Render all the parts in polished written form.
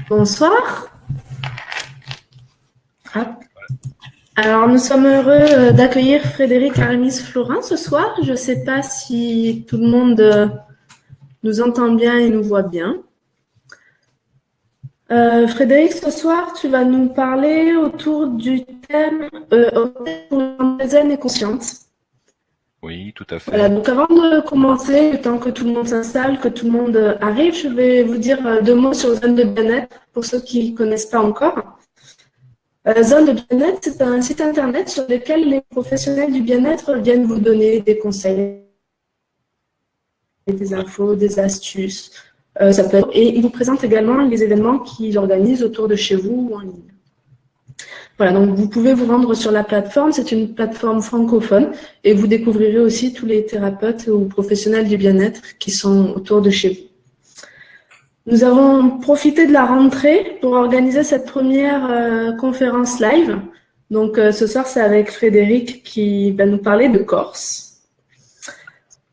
Bonsoir. Alors, nous sommes heureux d'accueillir Frédéric Aramis-Florin ce soir. Je ne sais pas si tout le monde nous entend bien et nous voit bien. Frédéric, ce soir, tu vas nous parler autour du thème zen et consciente. Oui, tout à fait. Voilà, donc avant de commencer, le temps que tout le monde s'installe, que tout le monde arrive, je vais vous dire 2 mots sur Zone de bien-être pour ceux qui ne connaissent pas encore. Zone de bien-être, c'est un site internet sur lequel les professionnels du bien-être viennent vous donner des conseils, des infos, des astuces. Et ils vous présentent également les événements qu'ils organisent autour de chez vous ou en ligne. Voilà, donc vous pouvez vous rendre sur la plateforme, c'est une plateforme francophone et vous découvrirez aussi tous les thérapeutes ou professionnels du bien-être qui sont autour de chez vous. Nous avons profité de la rentrée pour organiser cette première conférence live. Donc ce soir, c'est avec Frédéric qui va nous parler de Corse.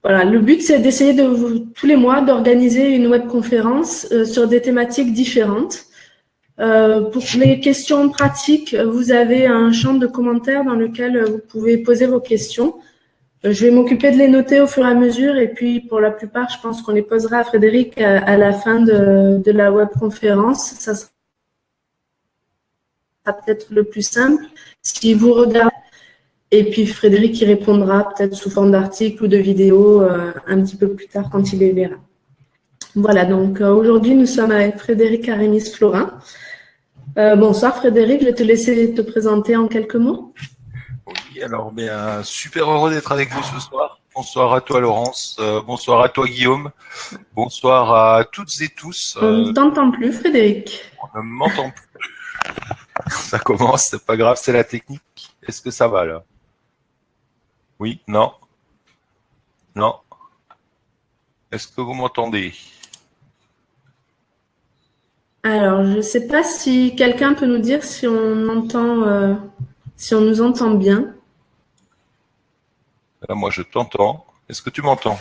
Voilà, le but, c'est d'essayer tous les mois d'organiser une webconférence sur des thématiques différentes. Pour les questions pratiques, vous avez un champ de commentaires dans lequel vous pouvez poser vos questions. Je vais m'occuper de les noter au fur et à mesure et puis pour la plupart, je pense qu'on les posera à Frédéric à la fin de la webconférence. Ça sera peut-être le plus simple. Si vous regardez, et puis Frédéric y répondra peut-être sous forme d'article ou de vidéo un petit peu plus tard quand il les verra. Voilà, donc aujourd'hui, nous sommes avec Frédéric Aramis-Florin. Bonsoir Frédéric, je vais te laisser te présenter en quelques mots. Oui, alors super heureux d'être avec vous ce soir. Bonsoir à toi Laurence, bonsoir à toi Guillaume, bonsoir à toutes et tous. On ne t'entend plus Frédéric. On ne m'entend plus. Ça commence, c'est pas grave, c'est la technique. Est-ce que ça va là? Oui, non? Non? Est-ce que vous m'entendez? Alors, je ne sais pas si quelqu'un peut nous dire si on entend, si on nous entend bien. Là, moi je t'entends. Est-ce que tu m'entends?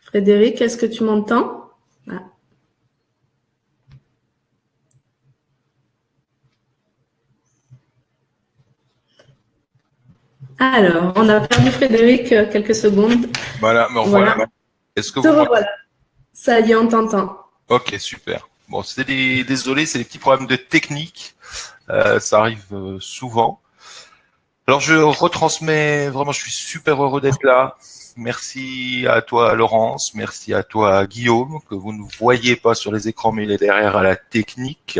Frédéric, est-ce que tu m'entends? Alors, on a perdu Frédéric quelques secondes. Voilà, me revoilà. Voilà. Est-ce que vous m'entendez? Ça y est, on t'entend. Ok, super. Bon, désolé, c'est des petits problèmes de technique. Ça arrive souvent. Alors, je retransmets, vraiment, je suis super heureux d'être là. Merci à toi, Laurence. Merci à toi, Guillaume, que vous ne voyez pas sur les écrans, mais il est derrière à la technique.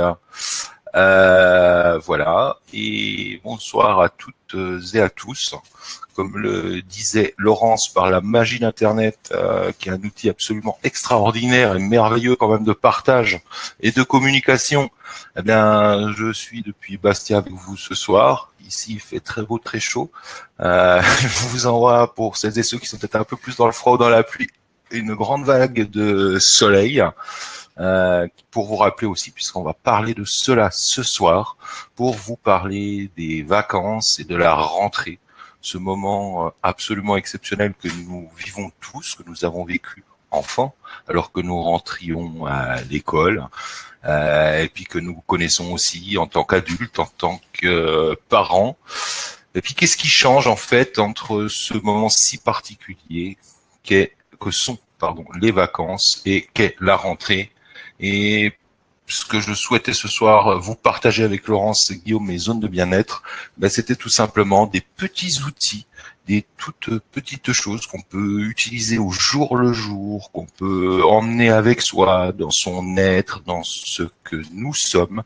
Voilà. Et bonsoir à toutes et à tous. Comme le disait Laurence, par la magie d'Internet, qui est un outil absolument extraordinaire et merveilleux quand même de partage et de communication, eh bien, je suis depuis Bastia avec vous ce soir. Ici, il fait très beau, très chaud. Je vous envoie, pour celles et ceux qui sont peut-être un peu plus dans le froid ou dans la pluie, une grande vague de soleil. Pour vous rappeler aussi, puisqu'on va parler de cela ce soir, pour vous parler des vacances et de la rentrée, ce moment absolument exceptionnel que nous vivons tous, que nous avons vécu enfants, alors que nous rentrions à l'école, et puis que nous connaissons aussi en tant qu'adultes, en tant que parents. Et puis qu'est-ce qui change en fait entre ce moment si particulier que sont les vacances et qu'est la rentrée? Et ce que je souhaitais ce soir vous partager avec Laurence et Guillaume, mes zones de bien-être, c'était tout simplement des petits outils, des toutes petites choses qu'on peut utiliser au jour le jour, qu'on peut emmener avec soi dans son être, dans ce que nous sommes,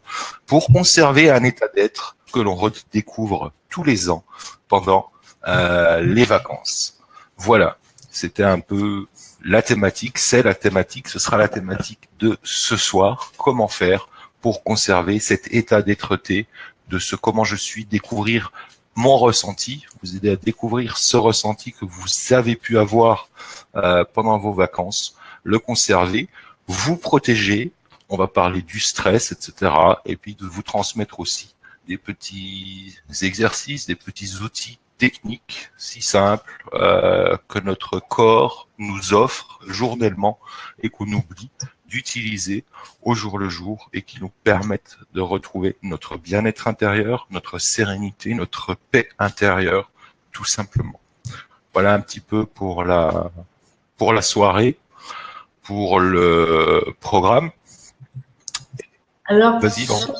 pour conserver un état d'être que l'on redécouvre tous les ans pendant les vacances. Voilà, c'était un peu la thématique, ce sera la thématique de ce soir. Comment faire pour conserver cet état d'être-té, de ce comment je suis, découvrir mon ressenti, vous aider à découvrir ce ressenti que vous avez pu avoir pendant vos vacances, le conserver, vous protéger, on va parler du stress, etc. Et puis de vous transmettre aussi des petits exercices, des petits outils technique si simple que notre corps nous offre journellement et qu'on oublie d'utiliser au jour le jour et qui nous permettent de retrouver notre bien-être intérieur, notre sérénité, notre paix intérieure, tout simplement. Voilà un petit peu pour la soirée, pour le programme. Alors, Vas-y, Laurent.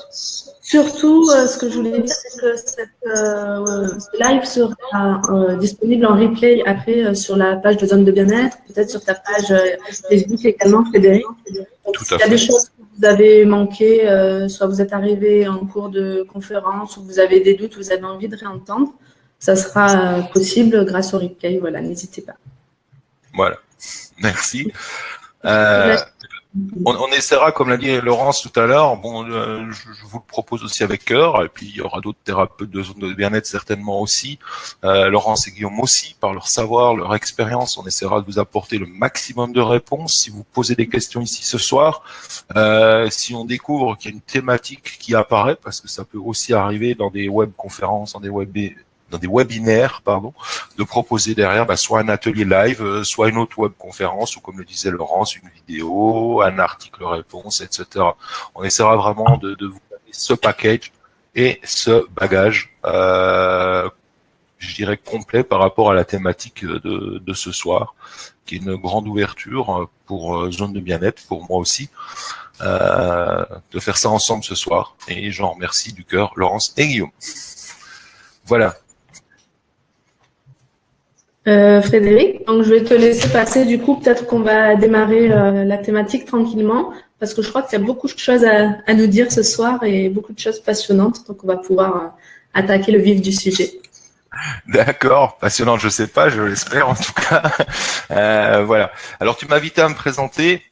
surtout, ce que je voulais dire, c'est que ce live sera disponible en replay après sur la page de Zone de Bien-être, peut-être sur ta page Facebook également, Frédéric. Donc, Tout s'il à y a des fait. choses que vous avez manquées, soit vous êtes arrivé en cours de conférence, ou vous avez des doutes, vous avez envie de réentendre, ça sera possible grâce au replay. Voilà, n'hésitez pas. Voilà. Merci. On essaiera, comme l'a dit Laurence tout à l'heure, bon, je vous le propose aussi avec cœur, et puis il y aura d'autres thérapeutes de zone de bien-être certainement aussi, Laurence et Guillaume aussi, par leur savoir, leur expérience, on essaiera de vous apporter le maximum de réponses. Si vous posez des questions ici ce soir, si on découvre qu'il y a une thématique qui apparaît, parce que ça peut aussi arriver dans des webconférences, dans des webinaires, de proposer derrière soit un atelier live, soit une autre webconférence, ou comme le disait Laurence, une vidéo, un article réponse, etc. On essaiera vraiment de vous donner ce package et ce bagage, je dirais complet par rapport à la thématique de ce soir, qui est une grande ouverture pour Zone de Bien-être, pour moi aussi, de faire ça ensemble ce soir. Et j'en remercie du cœur Laurence et Guillaume. Voilà. Frédéric, donc je vais te laisser passer. Du coup, peut-être qu'on va démarrer la thématique tranquillement, parce que je crois qu'il y a beaucoup de choses à nous dire ce soir et beaucoup de choses passionnantes. Donc, on va pouvoir attaquer le vif du sujet. D'accord, passionnant, je sais pas, je l'espère en tout cas. Voilà. Alors tu m'as invité à me présenter,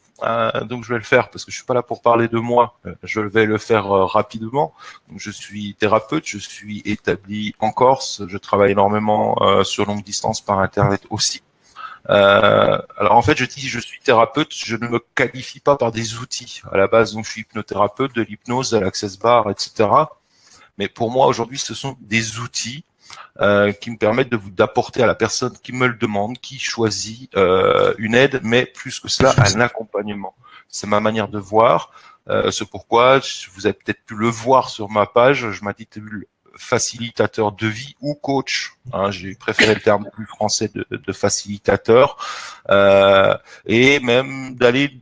donc je vais le faire parce que je suis pas là pour parler de moi. Je vais le faire rapidement. Donc, je suis thérapeute, je suis établi en Corse, je travaille énormément sur longue distance par internet aussi. Alors en fait, je dis je suis thérapeute, je ne me qualifie pas par des outils. À la base, donc je suis hypnothérapeute, de l'hypnose, de l'access bar, etc. Mais pour moi aujourd'hui, ce sont des outils qui me permettent d'apporter à la personne qui me le demande, qui choisit une aide, mais plus que cela, un accompagnement. C'est ma manière de voir. C'est pourquoi vous avez peut-être pu le voir sur ma page. Je m'intitule facilitateur de vie ou coach. J'ai préféré le terme plus français de facilitateur, et même d'aller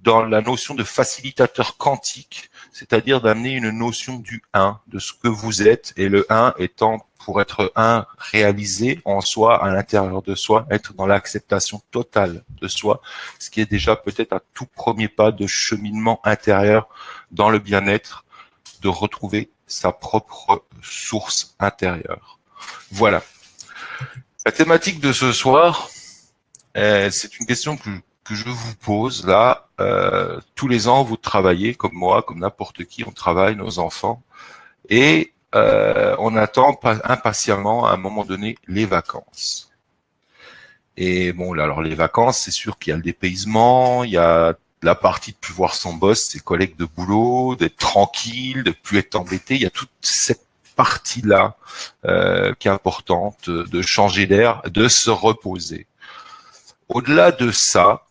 dans la notion de facilitateur quantique, c'est-à-dire d'amener une notion du 1, de ce que vous êtes, et le 1 étant, pour être 1, réalisé en soi, à l'intérieur de soi, être dans l'acceptation totale de soi, ce qui est déjà peut-être un tout premier pas de cheminement intérieur dans le bien-être, de retrouver sa propre source intérieure. Voilà. La thématique de ce soir, c'est une question que je vous pose là. Tous les ans, vous travaillez comme moi, comme n'importe qui, on travaille, nos enfants, et on attend impatiemment à un moment donné les vacances. Et bon, là, alors les vacances, c'est sûr qu'il y a le dépaysement, il y a la partie de plus voir son boss, ses collègues de boulot, d'être tranquille, de plus être embêté. Il y a toute cette partie-là qui est importante, de changer d'air, de se reposer. Au-delà de ça,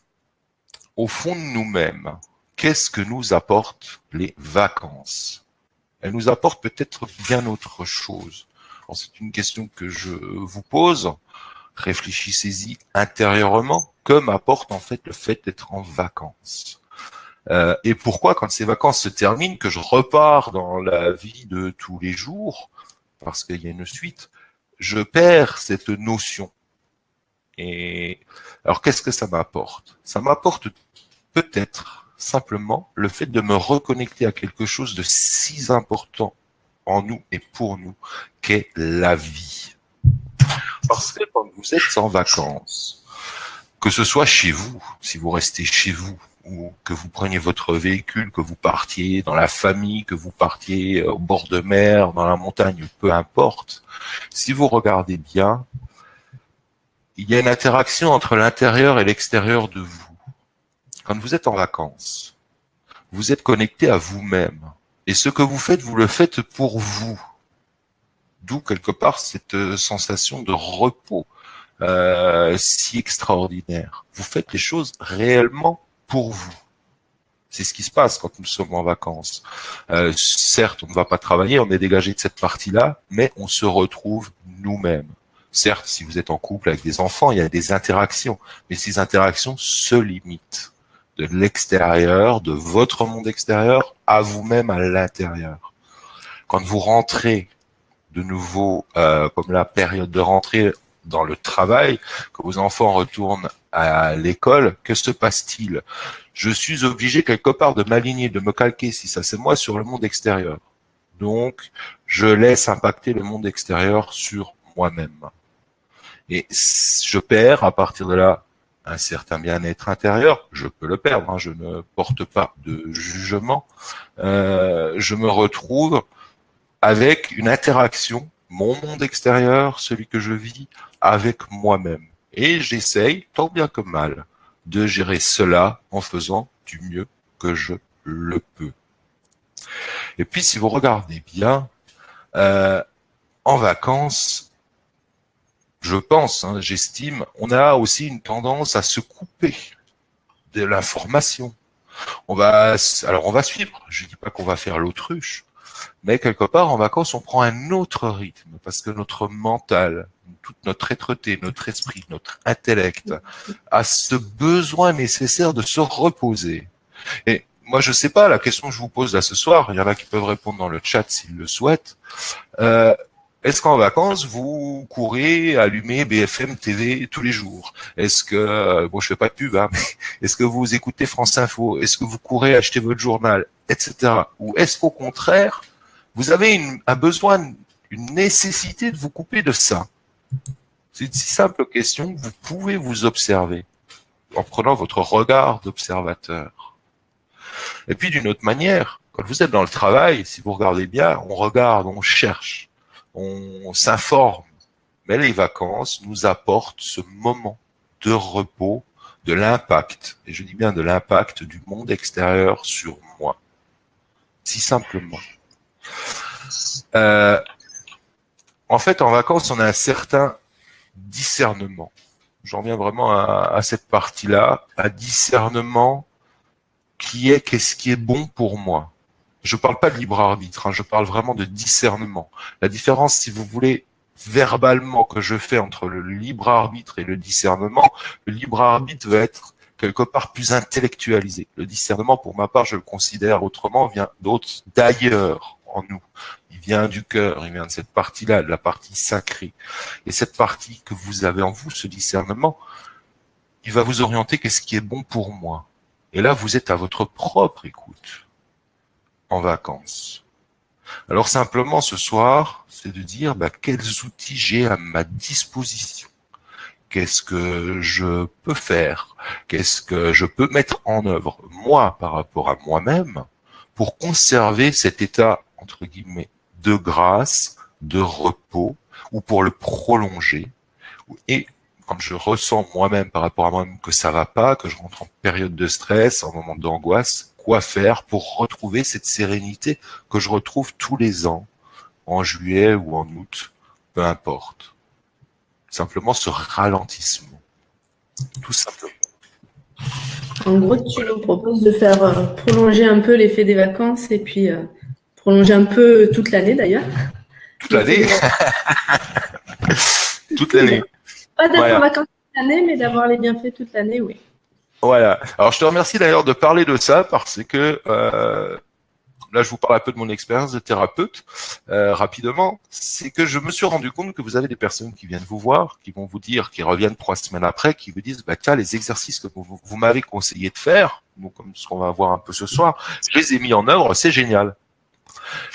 au fond de nous-mêmes, qu'est-ce que nous apportent les vacances? Elles nous apportent peut-être bien autre chose. Alors, c'est une question que je vous pose. Réfléchissez-y intérieurement. Que m'apporte en fait le fait d'être en vacances? Et pourquoi, quand ces vacances se terminent, que je repars dans la vie de tous les jours, parce qu'il y a une suite, je perds cette notion. Et alors, qu'est-ce que ça m'apporte? Ça m'apporte peut-être simplement le fait de me reconnecter à quelque chose de si important en nous et pour nous, qu'est la vie. Parce que quand vous êtes en vacances, que ce soit chez vous, si vous restez chez vous, ou que vous preniez votre véhicule, que vous partiez dans la famille, que vous partiez au bord de mer, dans la montagne, peu importe, si vous regardez bien, il y a une interaction entre l'intérieur et l'extérieur de vous. Quand vous êtes en vacances, vous êtes connecté à vous-même. Et ce que vous faites le faites pour vous. D'où quelque part cette sensation de repos si extraordinaire. Vous faites les choses réellement pour vous. C'est ce qui se passe quand nous sommes en vacances. Certes, on ne va pas travailler, on est dégagé de cette partie-là, mais on se retrouve nous-mêmes. Certes, si vous êtes en couple avec des enfants, il y a des interactions, mais ces interactions se limitent de l'extérieur, de votre monde extérieur, à vous-même à l'intérieur. Quand vous rentrez de nouveau, comme la période de rentrée dans le travail, que vos enfants retournent à l'école, que se passe-t-il? Je suis obligé quelque part de m'aligner, de me calquer, si ça c'est moi, sur le monde extérieur. Donc, je laisse impacter le monde extérieur sur moi-même. Et je perds à partir de là un certain bien-être intérieur. Je peux le perdre, hein, je ne porte pas de jugement. Je me retrouve avec une interaction, mon monde extérieur, celui que je vis, avec moi-même. Et j'essaye, tant bien que mal, de gérer cela en faisant du mieux que je le peux. Et puis, si vous regardez bien, en vacances, je pense, hein, j'estime, on a aussi une tendance à se couper de l'information. On va suivre. Je dis pas qu'on va faire l'autruche, mais quelque part, en vacances, on prend un autre rythme parce que notre mental, toute notre êtreté, notre esprit, notre intellect a ce besoin nécessaire de se reposer. Et moi, je sais pas, la question que je vous pose là ce soir, il y en a qui peuvent répondre dans le chat s'ils le souhaitent. Est-ce qu'en vacances, vous courez allumer BFM TV tous les jours? Est-ce que, bon, je fais pas de pub, hein, mais est-ce que vous écoutez France Info? Est-ce que vous courez acheter votre journal, etc. Ou est-ce qu'au contraire, vous avez un besoin, une nécessité de vous couper de ça? C'est une si simple question que vous pouvez vous observer en prenant votre regard d'observateur. Et puis d'une autre manière, quand vous êtes dans le travail, si vous regardez bien, on regarde, on cherche, on s'informe. Mais les vacances nous apportent ce moment de repos, de l'impact, et je dis bien de l'impact du monde extérieur sur moi. Si simplement. En fait, en vacances, on a un certain discernement. J'en reviens vraiment à cette partie-là, à discernement qu'est-ce qui est bon pour moi. Je parle pas de libre arbitre, hein, je parle vraiment de discernement. La différence, si vous voulez, verbalement que je fais entre le libre arbitre et le discernement, le libre arbitre va être quelque part plus intellectualisé. Le discernement, pour ma part, je le considère autrement, vient d'ailleurs en nous. Il vient du cœur, il vient de cette partie-là, de la partie sacrée. Et cette partie que vous avez en vous, ce discernement, il va vous orienter qu'est-ce qui est bon pour moi. Et là, vous êtes à votre propre écoute, en vacances. Alors simplement, ce soir, c'est de dire quels outils j'ai à ma disposition. Qu'est-ce que je peux faire? Qu'est-ce que je peux mettre en œuvre, moi, par rapport à moi-même, pour conserver cet état, entre guillemets, de grâce, de repos, ou pour le prolonger. Et quand je ressens moi-même par rapport à moi-même que ça va pas, que je rentre en période de stress, en moment d'angoisse, quoi faire pour retrouver cette sérénité que je retrouve tous les ans, en juillet ou en août, peu importe. Simplement ce ralentissement. Tout simplement. En gros, tu nous proposes de faire prolonger un peu l'effet des vacances et puis prolonger un peu toute l'année d'ailleurs. Toute l'année. Toute l'année. Pas d'être en vacances toute l'année, mais d'avoir les bienfaits toute l'année, oui. Voilà. Alors je te remercie d'ailleurs de parler de ça parce que là je vous parle un peu de mon expérience de thérapeute rapidement. C'est que je me suis rendu compte que vous avez des personnes qui viennent vous voir, qui vont vous dire, qui reviennent 3 semaines après, qui vous disent tiens, les exercices que vous m'avez conseillé de faire, donc comme ce qu'on va voir un peu ce soir, je les ai mis en œuvre, c'est génial.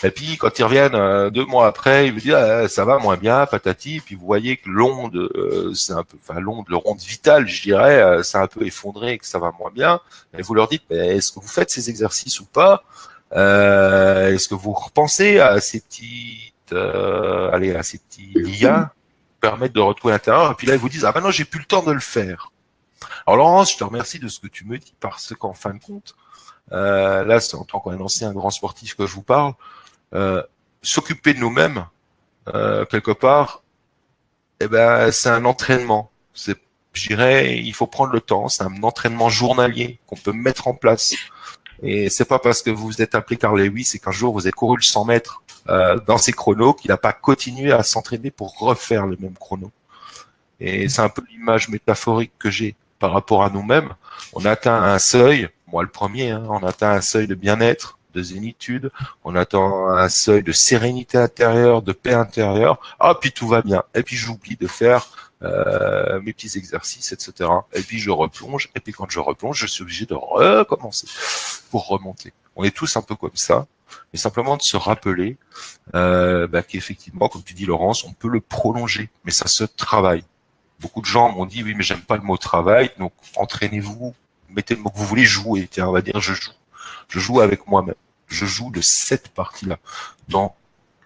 Et puis quand ils reviennent 2 mois après, ils vous disent ça va moins bien, patati. Et puis vous voyez que l'onde, c'est un peu, l'onde, le ronde vital, je dirais, c'est un peu effondré, que ça va moins bien. Et vous leur dites, est-ce que vous faites ces exercices ou pas? Est-ce que vous repensez à ces petites, à ces petits liens qui permettent de retrouver l'intérieur? Et puis là, ils vous disent, non, j'ai plus le temps de le faire. Alors Laurence, je te remercie de ce que tu me dis parce qu'en fin de compte, là, c'est en tant qu'un ancien grand sportif que je vous parle. S'occuper de nous-mêmes, quelque part, eh ben, c'est un entraînement. Je dirais, il faut prendre le temps. C'est un entraînement journalier qu'on peut mettre en place. Et c'est pas parce que vous êtes appelé Carl Lewis et qu'un jour vous avez couru le 100 mètres dans ses chronos qu'il n'a pas continué à s'entraîner pour refaire le même chrono. Et c'est un peu l'image métaphorique que j'ai par rapport à nous-mêmes. On atteint un seuil, moi le premier, hein, on atteint un seuil de bien-être, de zénitude, on atteint un seuil de sérénité intérieure, de paix intérieure. Ah, puis tout va bien. Et puis j'oublie de faire mes petits exercices, etc. Et puis je replonge. Et puis quand je replonge, je suis obligé de recommencer pour remonter. On est tous un peu comme ça. Mais simplement de se rappeler qu'effectivement, comme tu dis Laurence, on peut le prolonger, mais ça se travaille. Beaucoup de gens m'ont dit oui mais j'aime pas le mot travail, donc entraînez-vous, mettez le mot que vous voulez, jouer. Tiens, on va dire je joue avec moi-même, je joue de cette partie-là dans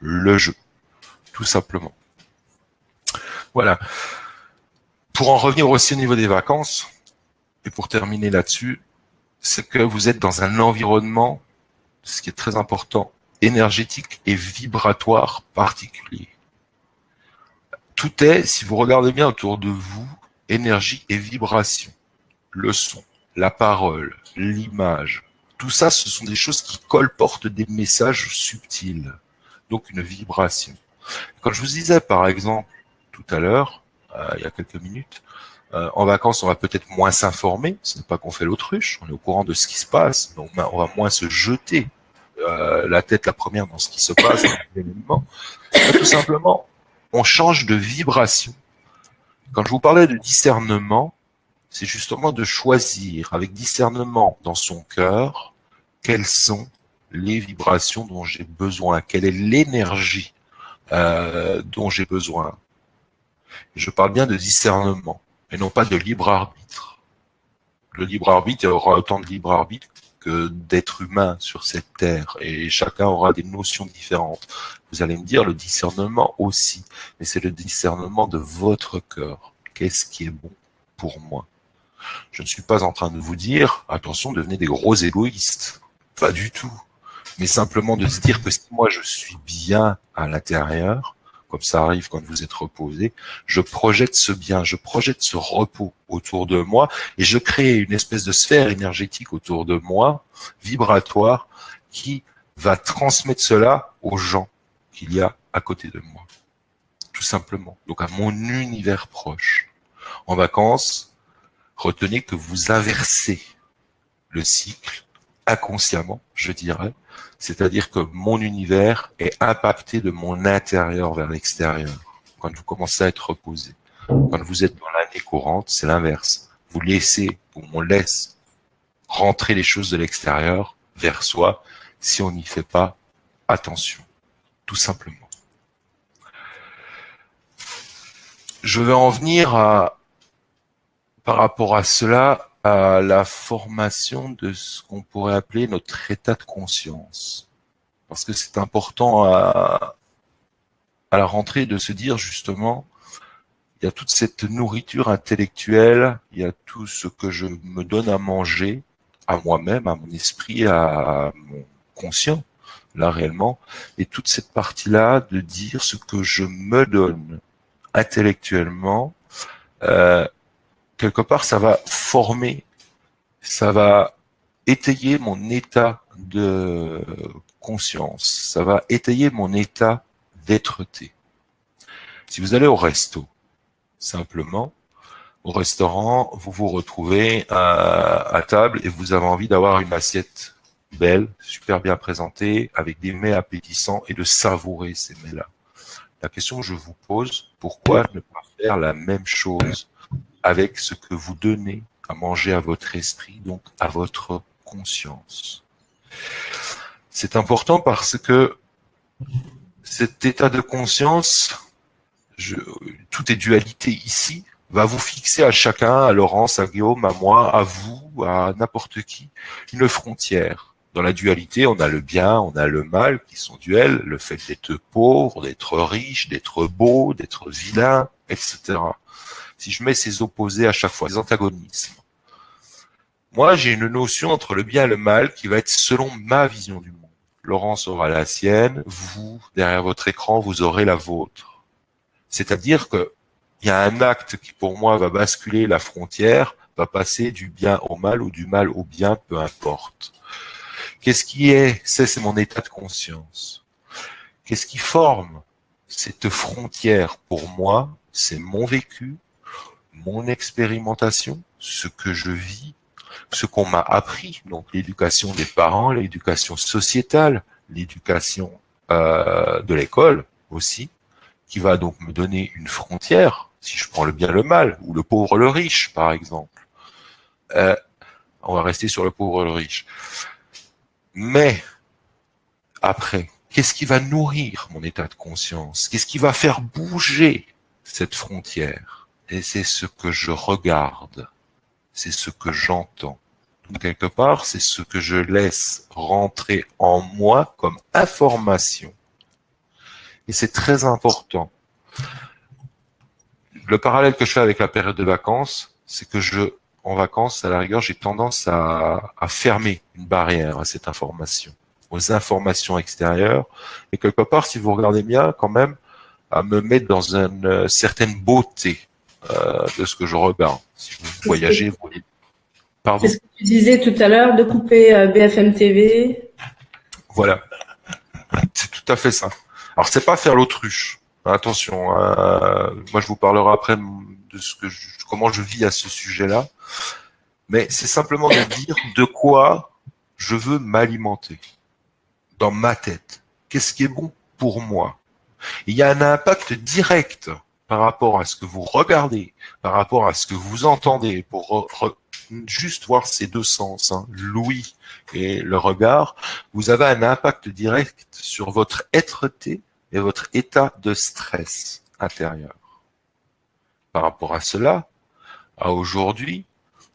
le jeu, tout simplement. Voilà. Pour en revenir aussi au niveau des vacances, et pour terminer là-dessus, c'est que vous êtes dans un environnement, ce qui est très important, énergétique et vibratoire particulier. Tout est, si vous regardez bien autour de vous, énergie et vibration. Le son, la parole, l'image, tout ça, ce sont des choses qui colportent des messages subtils. Donc une vibration. Quand je vous disais, par exemple, tout à l'heure, il y a quelques minutes, en vacances, on va peut-être moins s'informer. Ce n'est pas qu'on fait l'autruche, on est au courant de ce qui se passe, donc on va moins se jeter la tête la première dans ce qui se passe, dans l'événement. Tout simplement, on change de vibration. Quand je vous parlais de discernement, c'est justement de choisir avec discernement dans son cœur quelles sont les vibrations dont j'ai besoin, quelle est l'énergie dont j'ai besoin. Je parle bien de discernement et non pas de libre arbitre. Le libre arbitre, il y aura autant de libre arbitre que d'êtres humains sur cette terre et chacun aura des notions différentes. Vous allez me dire le discernement aussi, mais c'est le discernement de votre cœur. Qu'est-ce qui est bon pour moi? Je ne suis pas en train de vous dire, attention, devenez des gros égoïstes. Pas du tout. Mais simplement de se dire que si moi je suis bien à l'intérieur, comme ça arrive quand vous êtes reposé, je projette ce bien, je projette ce repos autour de moi et je crée une espèce de sphère énergétique autour de moi, vibratoire, qui va transmettre cela aux gens qu'il y a à côté de moi. Tout simplement. Donc à mon univers proche. En vacances, retenez que vous inversez le cycle inconsciemment, je dirais. C'est-à-dire que mon univers est impacté de mon intérieur vers l'extérieur. Quand vous commencez à être reposé. Quand vous êtes dans l'année courante, c'est l'inverse. Vous laissez, ou on laisse rentrer les choses de l'extérieur vers soi si on n'y fait pas attention. Tout simplement. Je vais en venir par rapport à cela, à la formation de ce qu'on pourrait appeler notre état de conscience. Parce que c'est important à la rentrée de se dire justement, il y a toute cette nourriture intellectuelle, il y a tout ce que je me donne à manger, à moi-même, à mon esprit, à mon conscient, là réellement, et toute cette partie-là de dire ce que je me donne intellectuellement, quelque part ça va former, ça va étayer mon état de conscience, ça va étayer mon état d'être-té. Si vous allez au resto, simplement, au restaurant, vous vous retrouvez à table et vous avez envie d'avoir une assiette belle, super bien présentée, avec des mets appétissants et de savourer ces mets-là. La question que je vous pose, pourquoi ne pas faire la même chose avec ce que vous donnez à manger à votre esprit, donc à votre conscience? C'est important parce que cet état de conscience, tout est dualité ici, va vous fixer à chacun, à Laurence, à Guillaume, à moi, à vous, à n'importe qui, une frontière. Dans la dualité, on a le bien, on a le mal qui sont duels, le fait d'être pauvre, d'être riche, d'être beau, d'être vilain, etc. Si je mets ces opposés à chaque fois, les antagonismes, moi j'ai une notion entre le bien et le mal qui va être selon ma vision du monde. Laurence aura la sienne, vous, derrière votre écran, vous aurez la vôtre. C'est-à-dire que il y a un acte qui, pour moi, va basculer la frontière, va passer du bien au mal ou du mal au bien, peu importe. Qu'est-ce qui est? C'est mon état de conscience. Qu'est-ce qui forme cette frontière pour moi? C'est mon vécu, mon expérimentation, ce que je vis, ce qu'on m'a appris, donc l'éducation des parents, l'éducation sociétale, l'éducation de l'école aussi, qui va donc me donner une frontière, si je prends le bien le mal, ou le pauvre le riche, par exemple. On va rester sur le pauvre le riche. Mais, après, qu'est-ce qui va nourrir mon état de conscience? Qu'est-ce qui va faire bouger cette frontière? Et c'est ce que je regarde, c'est ce que j'entends. Donc, quelque part, c'est ce que je laisse rentrer en moi comme information. Et c'est très important. Le parallèle que je fais avec la période de vacances, c'est que en vacances, à la rigueur, j'ai tendance à fermer une barrière à cette information, aux informations extérieures. Et quelque part, si vous regardez bien, quand même, à me mettre dans une certaine beauté de ce que je regarde. Si vous voyagez, vous voyez. Pardon. C'est ce que tu disais tout à l'heure, de couper BFM TV. Voilà, c'est tout à fait ça. Alors, c'est pas faire l'autruche. Attention, moi je vous parlerai après de comment je vis à ce sujet-là. Mais c'est simplement de dire de quoi je veux m'alimenter dans ma tête. Qu'est-ce qui est bon pour moi? Il y a un impact direct par rapport à ce que vous regardez, par rapport à ce que vous entendez, pour juste voir ces deux sens, hein, l'ouïe et le regard. Vous avez un impact direct sur votre être-té et votre état de stress intérieur. Par rapport à cela, à aujourd'hui,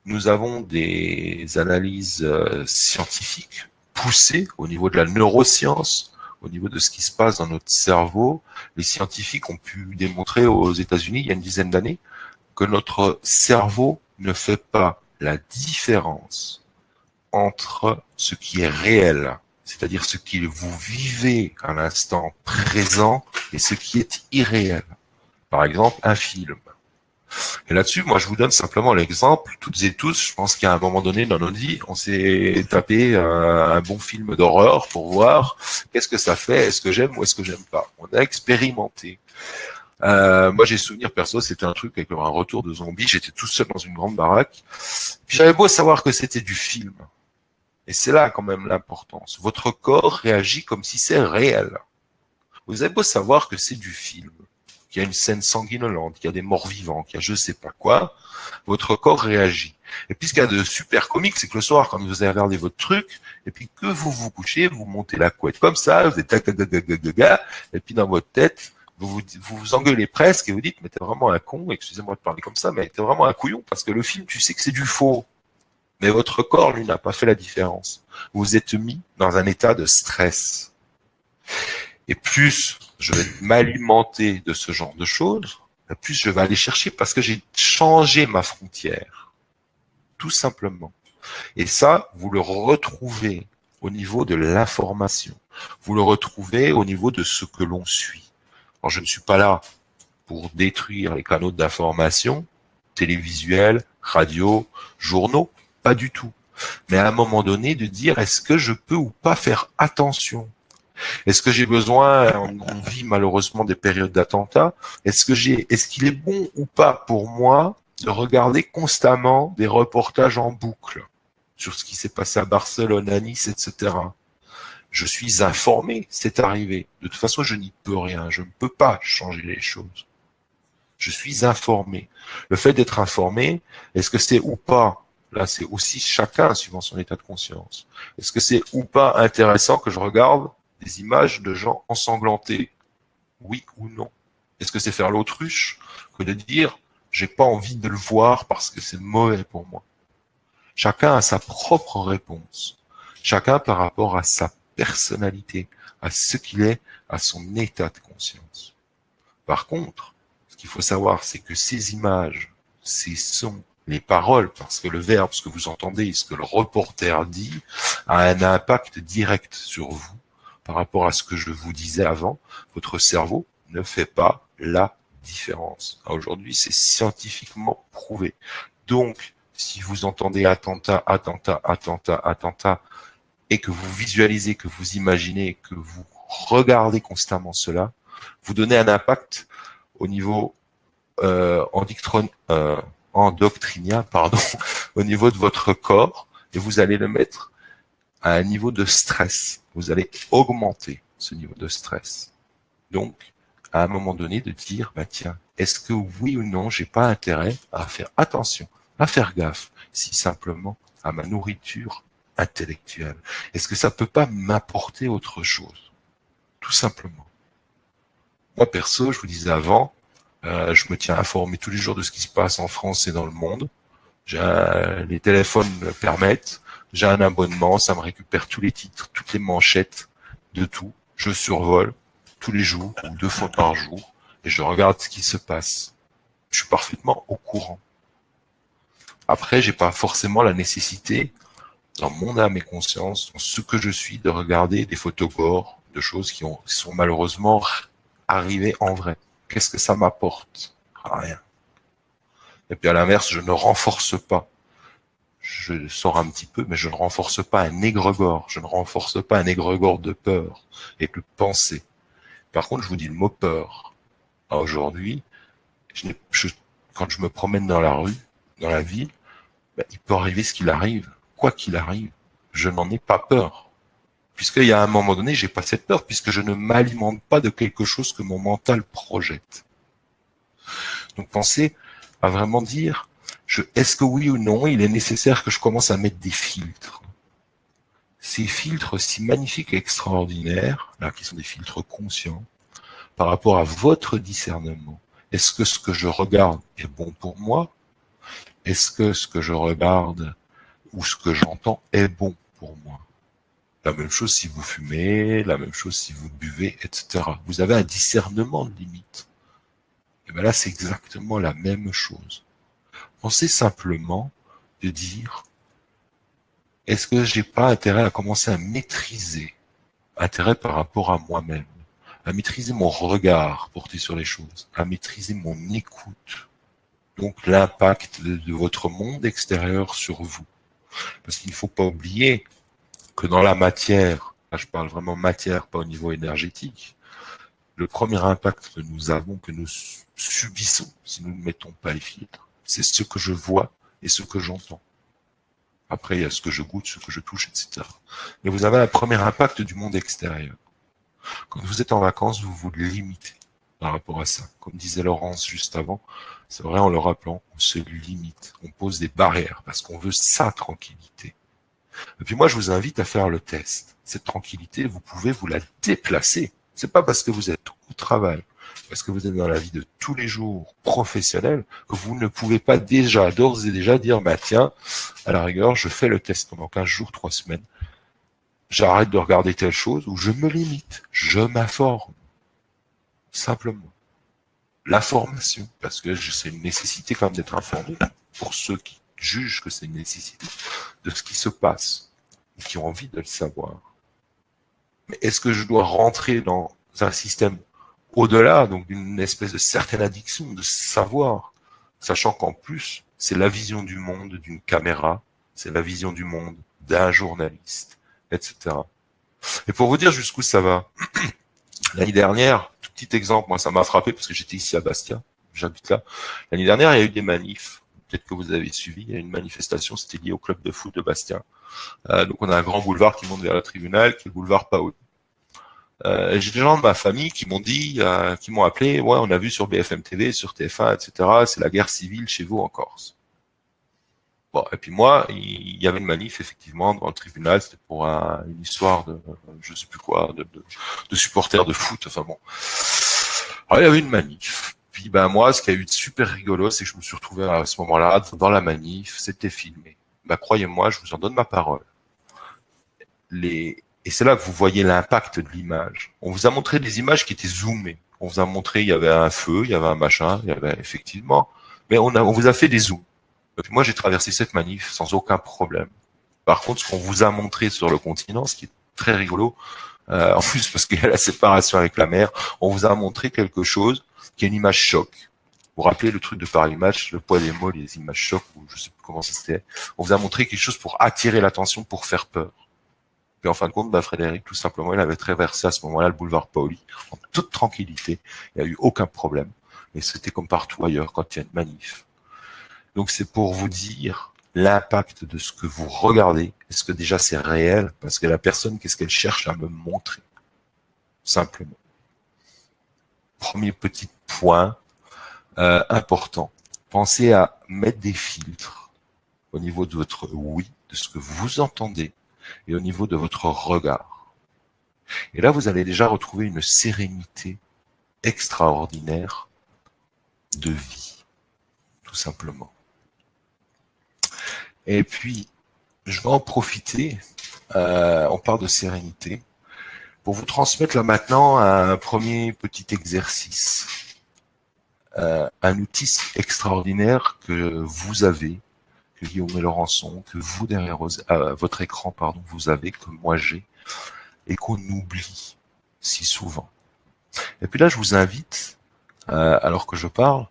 nous avons des analyses scientifiques poussées au niveau de la neuroscience, au niveau de ce qui se passe dans notre cerveau. Les scientifiques ont pu démontrer aux États-Unis, il y a une dizaine d'années, que notre cerveau ne fait pas la différence entre ce qui est réel, c'est-à-dire ce que vous vivez à l'instant présent, et ce qui est irréel. Par exemple, un film. Et là-dessus, moi, je vous donne simplement l'exemple. Toutes et tous, je pense qu'à un moment donné dans notre vie, on s'est tapé un bon film d'horreur pour voir qu'est-ce que ça fait, est-ce que j'aime ou est-ce que j'aime pas. On a expérimenté. Moi, j'ai souvenir perso, c'était un truc avec un retour de zombie. J'étais tout seul dans une grande baraque. Puis j'avais beau savoir que c'était du film. Et c'est là quand même l'importance. Votre corps réagit comme si c'est réel. Vous avez beau savoir que c'est du film, qu'il y a une scène sanguinolente, qu'il y a des morts vivants, qu'il y a je sais pas quoi, votre corps réagit. Et puis ce qu'il y a de super comique, c'est que le soir, quand vous avez regardé votre truc, et puis que vous vous couchez, vous montez la couette comme ça, vous êtes et puis dans votre tête, vous vous engueulez presque et vous dites, mais t'es vraiment un con, excusez-moi de parler comme ça, mais t'es vraiment un couillon, parce que le film, tu sais que c'est du faux. Mais votre corps, lui, n'a pas fait la différence. Vous vous êtes mis dans un état de stress. Et plus je vais m'alimenter de ce genre de choses, plus je vais aller chercher parce que j'ai changé ma frontière. Tout simplement. Et ça, vous le retrouvez au niveau de l'information. Vous le retrouvez au niveau de ce que l'on suit. Alors, je ne suis pas là pour détruire les canaux d'information, télévisuels, radio, journaux, pas du tout. Mais à un moment donné, de dire, est-ce que je peux ou pas faire attention? Est-ce que j'ai besoin, on vit malheureusement des périodes d'attentats, est-ce qu'il est bon ou pas pour moi de regarder constamment des reportages en boucle sur ce qui s'est passé à Barcelone, à Nice, etc. Je suis informé, c'est arrivé. De toute façon, je n'y peux rien, je ne peux pas changer les choses. Je suis informé. Le fait d'être informé, est-ce que c'est ou pas, là c'est aussi chacun suivant son état de conscience, est-ce que c'est ou pas intéressant que je regarde des images de gens ensanglantés? Oui ou non? Est-ce que c'est faire l'autruche que de dire j'ai pas envie de le voir parce que c'est mauvais pour moi? Chacun a sa propre réponse. Chacun par rapport à sa personnalité, à ce qu'il est, à son état de conscience. Par contre, ce qu'il faut savoir, c'est que ces images, ces sons, les paroles, parce que le verbe, ce que vous entendez, ce que le reporter dit, a un impact direct sur vous, par rapport à ce que je vous disais avant, votre cerveau ne fait pas la différence. Aujourd'hui, c'est scientifiquement prouvé. Donc, si vous entendez attentat, attentat, attentat, attentat, et que vous visualisez, que vous imaginez, que vous regardez constamment cela, vous donnez un impact au niveau endocrinien, pardon, au niveau de votre corps, et vous allez le mettre à un niveau de stress. Vous allez augmenter ce niveau de stress. Donc, à un moment donné, de dire, bah tiens, est-ce que oui ou non, j'ai pas intérêt à faire attention, à faire gaffe, si simplement à ma nourriture intellectuelle. Est-ce que ça peut pas m'apporter autre chose? Tout simplement. Moi, perso, je vous disais avant, je me tiens informé tous les jours de ce qui se passe en France et dans le monde. Les téléphones me permettent. J'ai un abonnement, ça me récupère tous les titres, toutes les manchettes de tout. Je survole tous les jours ou 2 fois par jour et je regarde ce qui se passe. Je suis parfaitement au courant. Après, j'ai pas forcément la nécessité, dans mon âme et conscience, dans ce que je suis, de regarder des photos gore, de choses qui sont malheureusement arrivées en vrai. Qu'est-ce que ça m'apporte? Rien. Et puis à l'inverse, je ne renforce pas. Je sors un petit peu, mais je ne renforce pas un égrégore. Je ne renforce pas un égrégore de peur et de pensée. Par contre, je vous dis le mot peur. Aujourd'hui, quand je me promène dans la rue, dans la ville, ben, il peut arriver ce qu'il arrive. Quoi qu'il arrive, je n'en ai pas peur. Puisqu'il y a un moment donné, j'ai pas cette peur, puisque je ne m'alimente pas de quelque chose que mon mental projette. Donc pensez à vraiment dire, est-ce que oui ou non, il est nécessaire que je commence à mettre des filtres? Ces filtres si magnifiques et extraordinaires, là, qui sont des filtres conscients, par rapport à votre discernement. Est-ce que ce que je regarde est bon pour moi? Est-ce que ce que je regarde ou ce que j'entends est bon pour moi? La même chose si vous fumez, la même chose si vous buvez, etc. Vous avez un discernement de limite. Et bien là, c'est exactement la même chose. Pensez simplement de dire, est-ce que j'ai pas intérêt à commencer à maîtriser, intérêt par rapport à moi-même, à maîtriser mon regard porté sur les choses, à maîtriser mon écoute, donc l'impact de votre monde extérieur sur vous. Parce qu'il ne faut pas oublier que dans la matière, là je parle vraiment matière, pas au niveau énergétique, le premier impact que nous avons, que nous subissons, si nous ne mettons pas les filtres, c'est ce que je vois et ce que j'entends. Après, il y a ce que je goûte, ce que je touche, etc. Mais vous avez un premier impact du monde extérieur. Quand vous êtes en vacances, vous vous limitez par rapport à ça. Comme disait Laurence juste avant, c'est vrai, en le rappelant, on se limite, on pose des barrières parce qu'on veut sa tranquillité. Et puis moi, je vous invite à faire le test. Cette tranquillité, vous pouvez vous la déplacer. C'est pas parce que vous êtes au travail, parce que vous êtes dans la vie de tous les jours professionnelle, que vous ne pouvez pas déjà, d'ores et déjà, dire, bah tiens, à la rigueur, je fais le test pendant 15 jours, 3 semaines. J'arrête de regarder telle chose, ou je me limite, je m'informe. Simplement. L'information, parce que c'est une nécessité quand même d'être informé, pour ceux qui jugent que c'est une nécessité, de ce qui se passe, ou qui ont envie de le savoir. Mais est-ce que je dois rentrer dans un système au-delà, donc d'une espèce de certaine addiction, de savoir, sachant qu'en plus, c'est la vision du monde d'une caméra, c'est la vision du monde d'un journaliste, etc. Et pour vous dire jusqu'où ça va, l'année dernière, tout petit exemple, moi ça m'a frappé parce que j'étais ici à Bastia, j'habite là. L'année dernière, il y a eu des manifs. Peut-être que vous avez suivi, il y a une manifestation, c'était lié au club de foot de Bastia. Donc on a un grand boulevard qui monte vers le tribunal, qui est le boulevard Paoli. J'ai des gens de ma famille qui m'ont dit, qui m'ont appelé, ouais, on a vu sur BFM TV, sur TF1, etc. C'est la guerre civile chez vous en Corse. Bon, et puis moi, il y avait une manif effectivement dans le tribunal, c'était pour une histoire de, je sais plus quoi, de supporters de foot. Enfin bon, alors il y avait une manif. Puis ben moi, ce qui a eu de super rigolo, c'est que je me suis retrouvé à ce moment-là dans la manif, c'était filmé. Ben croyez-moi, je vous en donne ma parole. Et c'est là que vous voyez l'impact de l'image. On vous a montré des images qui étaient zoomées. On vous a montré, il y avait un feu, il y avait un machin, il y avait effectivement, mais on vous a fait des zooms. Et puis moi, j'ai traversé cette manif sans aucun problème. Par contre, ce qu'on vous a montré sur le continent, ce qui est très rigolo, En plus, parce qu'il y a la séparation avec la mère, on vous a montré quelque chose qui est une image choc. Vous vous rappelez le truc de Paris Match, le poids des mots, les images choc, ou je sais plus comment ça c'était. On vous a montré quelque chose pour attirer l'attention, pour faire peur. Puis en fin de compte, Frédéric, tout simplement, il avait traversé à ce moment-là le boulevard Paoli en toute tranquillité. Il n'y a eu aucun problème. Et c'était comme partout ailleurs quand il y a une manif. Donc c'est pour vous dire l'impact de ce que vous regardez. Est-ce que déjà c'est réel? Parce que la personne, qu'est-ce qu'elle cherche à me montrer? Simplement. Premier petit point important. Pensez à mettre des filtres au niveau de votre oui, de ce que vous entendez, et au niveau de votre regard. Et là, vous allez déjà retrouver une sérénité extraordinaire de vie, tout simplement. Et puis, je vais en profiter, on parle de sérénité, pour vous transmettre là maintenant un premier petit exercice, un outil extraordinaire que vous avez, que Guillaume et Laurençon, que vous derrière votre écran, pardon, vous avez, que moi j'ai, et qu'on oublie si souvent. Et puis là, je vous invite, alors que je parle,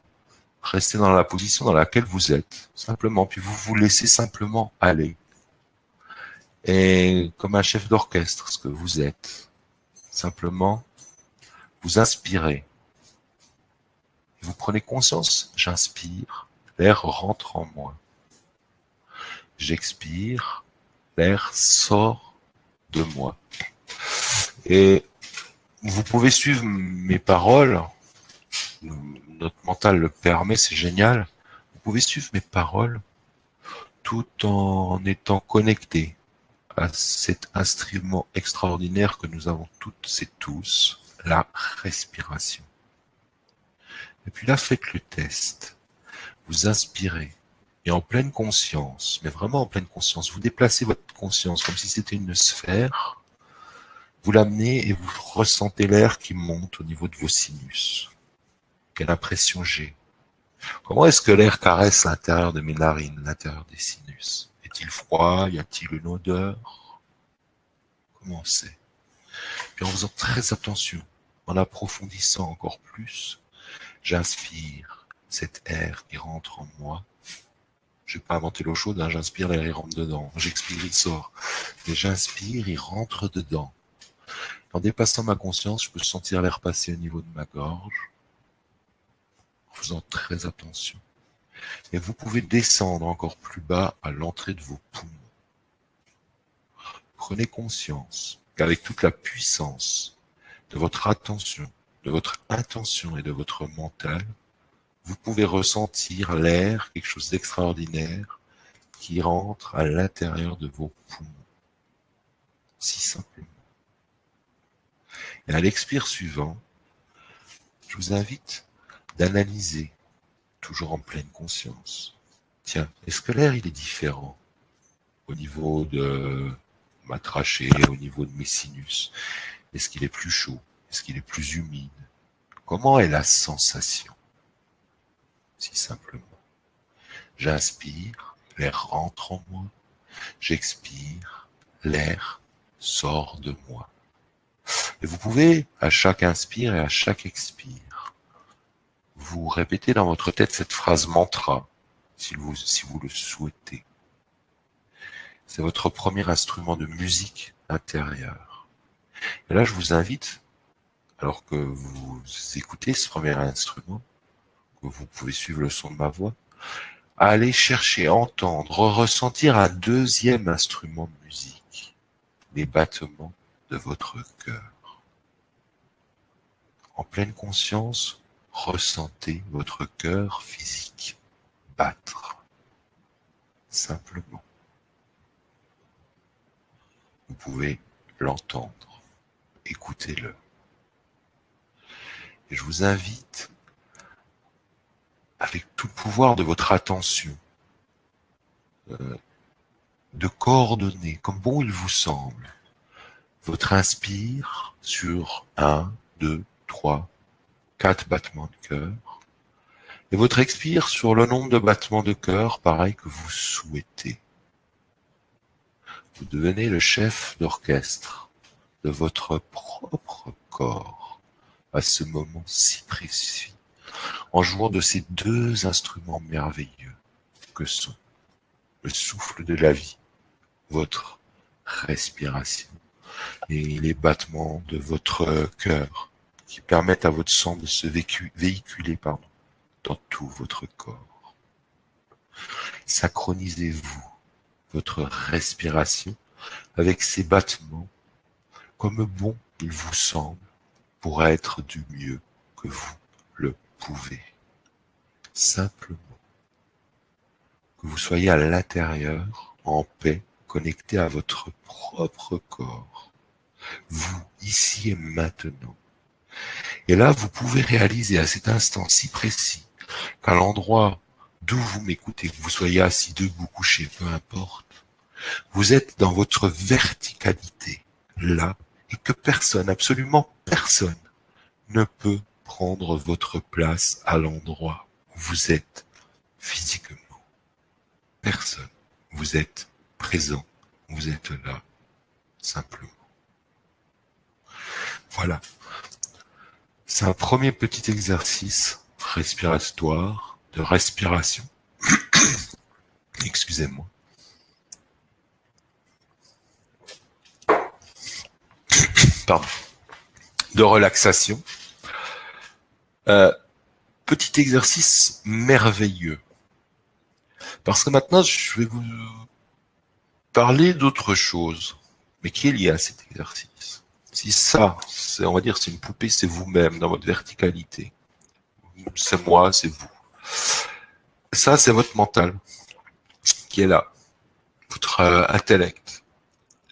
restez dans la position dans laquelle vous êtes, simplement, puis vous vous laissez simplement aller. Et comme un chef d'orchestre, ce que vous êtes, simplement, vous inspirez. Vous prenez conscience, j'inspire, l'air rentre en moi. J'expire, l'air sort de moi. Et vous pouvez suivre mes paroles, notre mental le permet, c'est génial. Vous pouvez suivre mes paroles tout en étant connecté à cet instrument extraordinaire que nous avons toutes et tous, la respiration. Et puis là, faites le test. Vous inspirez et en pleine conscience, mais vraiment en pleine conscience, vous déplacez votre conscience comme si c'était une sphère, vous l'amenez et vous ressentez l'air qui monte au niveau de vos sinus. Quelle impression j'ai? Comment est-ce que l'air caresse l'intérieur de mes narines, l'intérieur des sinus? Est-il froid? Y a-t-il une odeur? Comment c'est? Puis en faisant très attention, en approfondissant encore plus, j'inspire cet air qui rentre en moi. Je vais pas inventer l'eau chaude, hein, j'inspire, l'air il rentre dedans. J'expire, il sort. Mais j'inspire, il rentre dedans. En dépassant ma conscience, je peux sentir l'air passer au niveau de ma gorge, en faisant très attention. Et vous pouvez descendre encore plus bas à l'entrée de vos poumons. Prenez conscience qu'avec toute la puissance de votre attention, de votre intention et de votre mental, vous pouvez ressentir l'air, quelque chose d'extraordinaire, qui rentre à l'intérieur de vos poumons. Si simplement. Et à l'expire suivant, je vous invite d'analyser, toujours en pleine conscience. Tiens, est-ce que l'air il est différent au niveau de ma trachée, au niveau de mes sinus? Est-ce qu'il est plus chaud? Est-ce qu'il est plus humide? Comment est la sensation? Si simplement. J'inspire, l'air rentre en moi. J'expire, l'air sort de moi. Et vous pouvez, à chaque inspire et à chaque expire, vous répétez dans votre tête cette phrase mantra, si vous le souhaitez. C'est votre premier instrument de musique intérieure. Et là, je vous invite, alors que vous écoutez ce premier instrument, que vous pouvez suivre le son de ma voix, à aller chercher, entendre, ressentir un deuxième instrument de musique, les battements de votre cœur. En pleine conscience, ressentez votre cœur physique battre. Simplement. Vous pouvez l'entendre. Écoutez-le. Et je vous invite, avec tout le pouvoir de votre attention, de coordonner, comme bon il vous semble, votre inspire sur 1, 2, 3, 4 battements de cœur, et votre expire sur le nombre de battements de cœur, pareil que vous souhaitez. Vous devenez le chef d'orchestre de votre propre corps à ce moment si précis, en jouant de ces deux instruments merveilleux que sont le souffle de la vie, votre respiration, et les battements de votre cœur qui permettent à votre sang de se véhiculer dans tout votre corps. Synchronisez-vous votre respiration avec ces battements comme bon il vous semble pour être du mieux que vous le pouvez. Simplement, que vous soyez à l'intérieur, en paix, connecté à votre propre corps. Vous, ici et maintenant. Et là, vous pouvez réaliser à cet instant si précis qu'à l'endroit d'où vous m'écoutez, que vous soyez assis, debout, couché, peu importe, vous êtes dans votre verticalité, là, et que personne, absolument personne, ne peut prendre votre place à l'endroit où vous êtes physiquement. Personne. Vous êtes présent, vous êtes là, simplement. Voilà. C'est un premier petit exercice respiratoire, de respiration. Excusez-moi. Pardon. De relaxation. Petit exercice merveilleux. Parce que maintenant, je vais vous parler d'autre chose, mais qui est lié à cet exercice. Si ça, on va dire, c'est une poupée, c'est vous-même dans votre verticalité. C'est moi, c'est vous. Ça, c'est votre mental qui est là, votre intellect.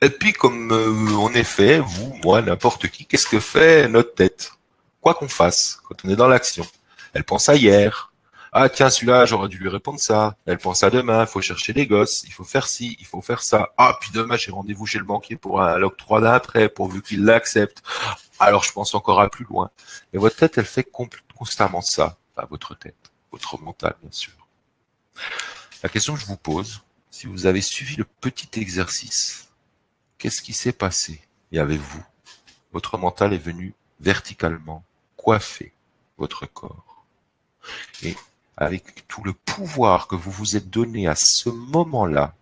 Et puis, comme en effet, vous, moi, n'importe qui, qu'est-ce que fait notre tête? Quoi qu'on fasse, quand on est dans l'action. Elle pense à hier. Ah tiens, celui-là, j'aurais dû lui répondre ça. Elle pense à demain, il faut chercher les gosses, il faut faire ci, il faut faire ça. Ah, puis demain, j'ai rendez-vous chez le banquier pour l'octroi d'un prêt, pourvu qu'il l'accepte. Alors, je pense encore à plus loin. Et votre tête, elle fait constamment ça. Enfin, votre tête, votre mental, bien sûr. La question que je vous pose, si vous avez suivi le petit exercice, qu'est-ce qui s'est passé? Et avec vous, votre mental est venu verticalement coiffer votre corps. Et avec tout le pouvoir que vous vous êtes donné à ce moment-là,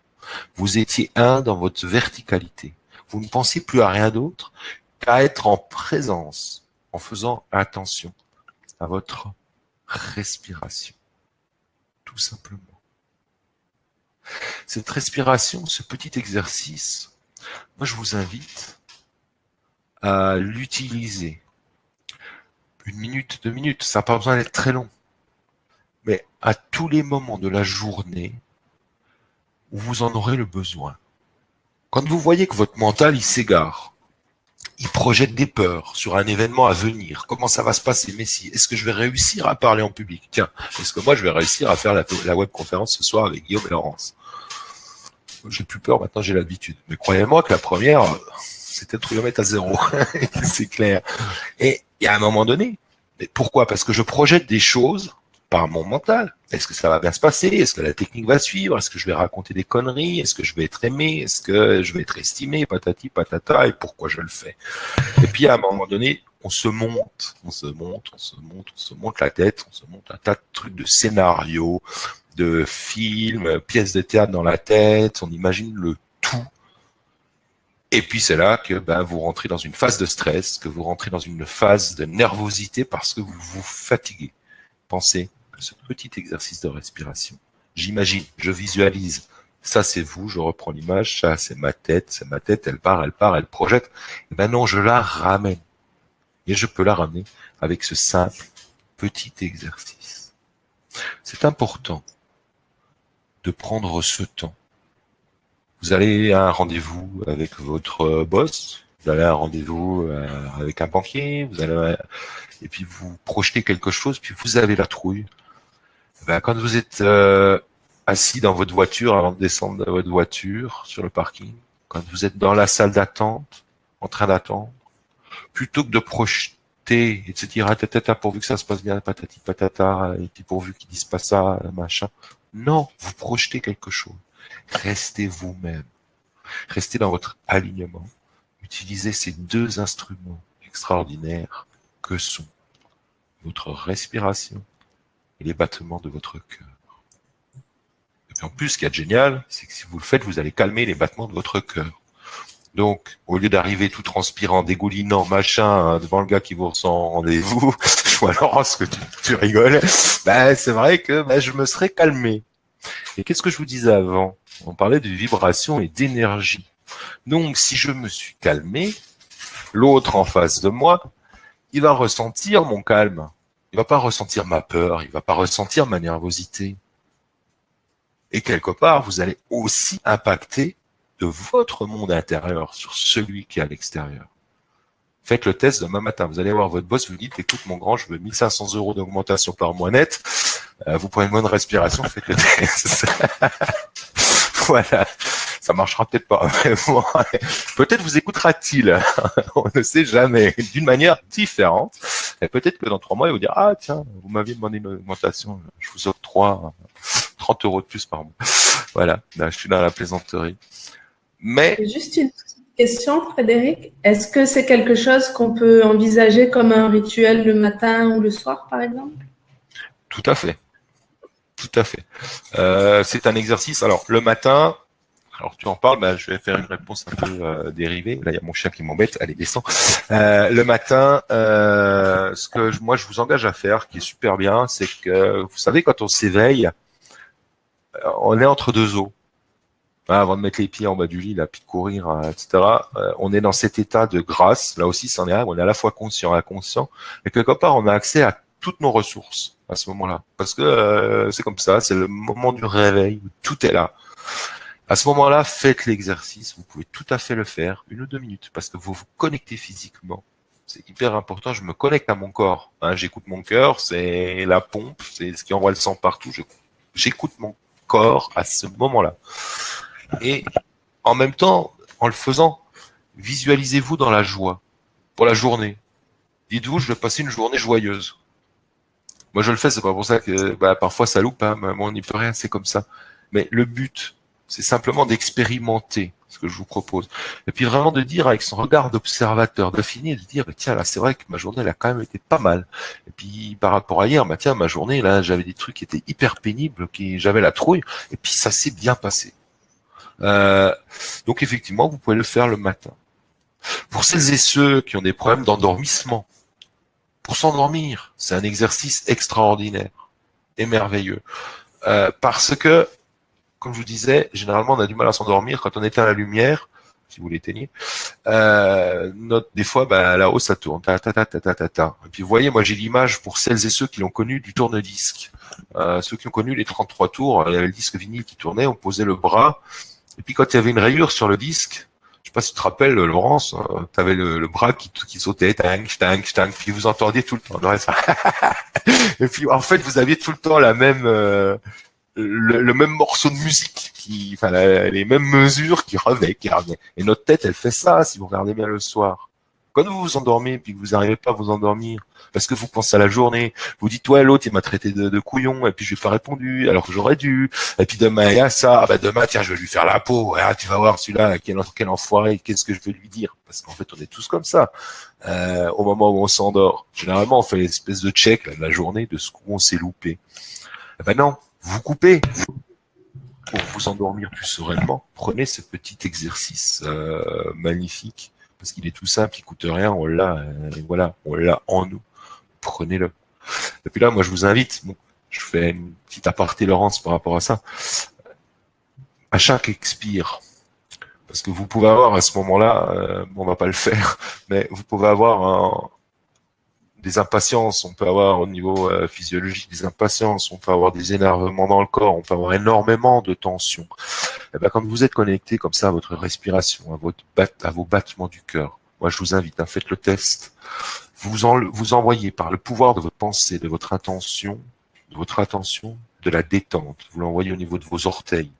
vous étiez un dans votre verticalité. Vous ne pensez plus à rien d'autre qu'à être en présence, en faisant attention à votre respiration. Tout simplement. Cette respiration, ce petit exercice, moi je vous invite à l'utiliser. 1 minute, 2 minutes, ça n'a pas besoin d'être très long. Mais à tous les moments de la journée où vous en aurez le besoin. Quand vous voyez que votre mental, il s'égare, il projette des peurs sur un événement à venir. Comment ça va se passer? Mais si, est-ce que je vais réussir à parler en public? Tiens, est-ce que moi je vais réussir à faire la webconférence ce soir avec Guillaume et Laurence? J'ai plus peur, maintenant j'ai l'habitude. Mais croyez-moi que la première, c'était de trouver à zéro. C'est clair. Et il y a un moment donné, mais pourquoi? Parce que je projette des choses par mon mental. Est-ce que ça va bien se passer? Est-ce que la technique va suivre? Est-ce que je vais raconter des conneries? Est-ce que je vais être aimé? Est-ce que je vais être estimé? Patati, patata, et pourquoi je le fais? Et puis à un moment donné, on se monte la tête, on se monte un tas de trucs, de scénarios, de films, pièces de théâtre dans la tête, on imagine le tout. Et puis c'est là que vous rentrez dans une phase de stress, que vous rentrez dans une phase de nervosité parce que vous vous fatiguez. Pensez que ce petit exercice de respiration, j'imagine, je visualise, ça c'est vous, je reprends l'image, ça c'est ma tête, elle part, elle projette. Et ben non, je la ramène. Et je peux la ramener avec ce simple petit exercice. C'est important de prendre ce temps. Vous allez à un rendez-vous avec votre boss, vous allez à un rendez-vous avec un banquier, et puis vous projetez quelque chose, puis vous avez la trouille. Quand vous êtes assis dans votre voiture, avant de descendre de votre voiture sur le parking, quand vous êtes dans la salle d'attente, en train d'attendre, plutôt que de projeter et de se dire pourvu que ça se passe bien, patati patata, et puis pourvu qu'ils disent pas ça, machin. Non, vous projetez quelque chose. Restez vous-même. Restez dans votre alignement. utilisez ces deux instruments extraordinaires que sont votre respiration et les battements de votre cœur. Et puis en plus, ce qui est génial, c'est que si vous le faites, vous allez calmer les battements de votre cœur. Donc, au lieu d'arriver tout transpirant, dégoulinant, machin, devant le gars qui vous ressent en rendez-vous, je vois Laurence que tu rigoles, c'est vrai que je me serais calmé. Et qu'est-ce que je vous disais avant? On parlait de vibration et d'énergie. Donc, si je me suis calmé, l'autre en face de moi, il va ressentir mon calme. Il va pas ressentir ma peur, il va pas ressentir ma nervosité. Et quelque part, vous allez aussi impacter de votre monde intérieur sur celui qui est à l'extérieur. Faites le test demain matin. Vous allez voir votre boss, vous dites, écoute mon grand, je veux 1500 € d'augmentation par mois net. Vous prenez une bonne respiration, faites le test. Voilà. Ça marchera peut-être pas. Mais bon, peut-être vous écoutera-t-il. On ne sait jamais. D'une manière différente. Et peut-être que dans 3 mois, il va vous dire, ah tiens, vous m'aviez demandé une augmentation. Je vous octroie 30 € de plus par mois. Voilà. Là, je suis dans la plaisanterie. Mais juste une petite question, Frédéric. Est-ce que c'est quelque chose qu'on peut envisager comme un rituel le matin ou le soir, par exemple? Tout à fait. Tout à fait. C'est un exercice. Alors, le matin, alors tu en parles, je vais faire une réponse un peu dérivée. Là, il y a mon chien qui m'embête. Allez, descends. Le matin, ce que moi, je vous engage à faire, qui est super bien, c'est que, vous savez, quand on s'éveille, on est entre deux eaux. Avant de mettre les pieds en bas du lit, là, puis de courir, etc. On est dans cet état de grâce. Là aussi, c'en est un. On est à la fois conscient et inconscient. Et quelque part, on a accès à toutes nos ressources à ce moment-là. Parce que c'est comme ça, c'est le moment du réveil, où tout est là. À ce moment-là, faites l'exercice. Vous pouvez tout à fait le faire, 1 ou 2 minutes, parce que vous vous connectez physiquement. C'est hyper important. Je me connecte à mon corps. J'écoute mon cœur, c'est la pompe, c'est ce qui envoie le sang partout. J'écoute mon corps à ce moment-là. Et en même temps, en le faisant, visualisez-vous dans la joie pour la journée. Dites-vous, je vais passer une journée joyeuse. Moi, je le fais, c'est pas pour ça que parfois ça loupe, mais on n'y peut rien, c'est comme ça. Mais le but, c'est simplement d'expérimenter ce que je vous propose. Et puis vraiment de dire avec son regard d'observateur, d'affiner, de dire, tiens, là, c'est vrai que ma journée, elle a quand même été pas mal. Et puis, par rapport à hier, tiens, ma journée, là, j'avais des trucs qui étaient hyper pénibles, j'avais la trouille, et puis ça s'est bien passé. Donc effectivement, vous pouvez le faire le matin. Pour celles et ceux qui ont des problèmes d'endormissement, pour s'endormir, c'est un exercice extraordinaire et merveilleux. Parce que, comme je vous disais, généralement on a du mal à s'endormir quand on éteint la lumière, si vous l'éteignez. Des fois, là-haut ça tourne, ta. Et puis vous voyez, moi j'ai l'image pour celles et ceux qui l'ont connu du tourne-disque. Ceux qui ont connu les 33 tours, il y avait le disque vinyle qui tournait, on posait le bras. Et puis quand il y avait une rayure sur le disque, je sais pas si tu te rappelles, Laurence, tu avais le bras qui sautait, tang, puis vous entendiez tout le temps. Et puis en fait, vous aviez tout le temps la même, le même morceau de musique, les mêmes mesures qui revenaient. Et notre tête, elle fait ça, si vous regardez bien le soir. Quand vous vous endormez, puis que vous n'arrivez pas à vous endormir, parce que vous pensez à la journée, vous dites, ouais, l'autre, il m'a traité de couillon, et puis je lui ai pas répondu, alors que j'aurais dû, et puis demain, il y a ça, demain, tiens, je vais lui faire la peau, tu vas voir celui-là, quel enfoiré, qu'est-ce que je vais lui dire? Parce qu'en fait, on est tous comme ça, au moment où on s'endort. Généralement, on fait l'espèce de check, là, de la journée, de ce qu'on s'est loupé. Non, vous coupez. Pour vous endormir plus sereinement, prenez ce petit exercice magnifique, parce qu'il est tout simple, il coûte rien, on l'a, voilà, on l'a en nous. Prenez-le. Et puis là, moi, je vous invite, je fais une petite aparté, Laurence, par rapport à ça. À chaque expire, parce que vous pouvez avoir à ce moment-là, on va pas le faire, mais vous pouvez avoir des impatiences, on peut avoir au niveau physiologique des impatiences, on peut avoir des énervements dans le corps, on peut avoir énormément de tension. Et quand vous êtes connecté comme ça à votre respiration, à vos battements du cœur, moi je vous invite, faites le test. Vous envoyez par le pouvoir de votre pensée, de votre attention, de la détente. Vous l'envoyez au niveau de vos orteils.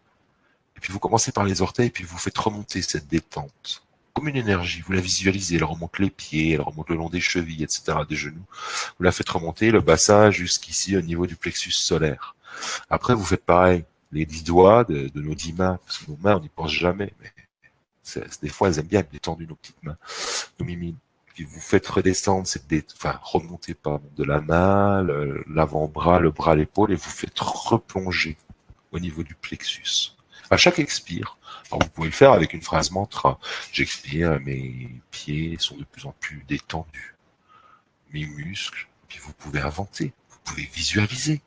Et puis vous commencez par les orteils, et puis vous faites remonter cette détente. Comme une énergie, vous la visualisez, elle remonte les pieds, elle remonte le long des chevilles, etc., des genoux. Vous la faites remonter, le bassin jusqu'ici au niveau du plexus solaire. Après, vous faites pareil, les 10 doigts de nos 10 mains, parce que nos mains, on n'y pense jamais, mais Des fois, elles aiment bien être détendues, nos petites mains, nos mimines. Puis vous faites redescendre, remonter pardon, de la main, l'avant-bras, le bras, l'épaule, et vous faites replonger au niveau du plexus. À chaque expire, alors vous pouvez le faire avec une phrase mantra. J'expire, mes pieds sont de plus en plus détendus. Mes muscles, puis vous pouvez inventer, vous pouvez visualiser.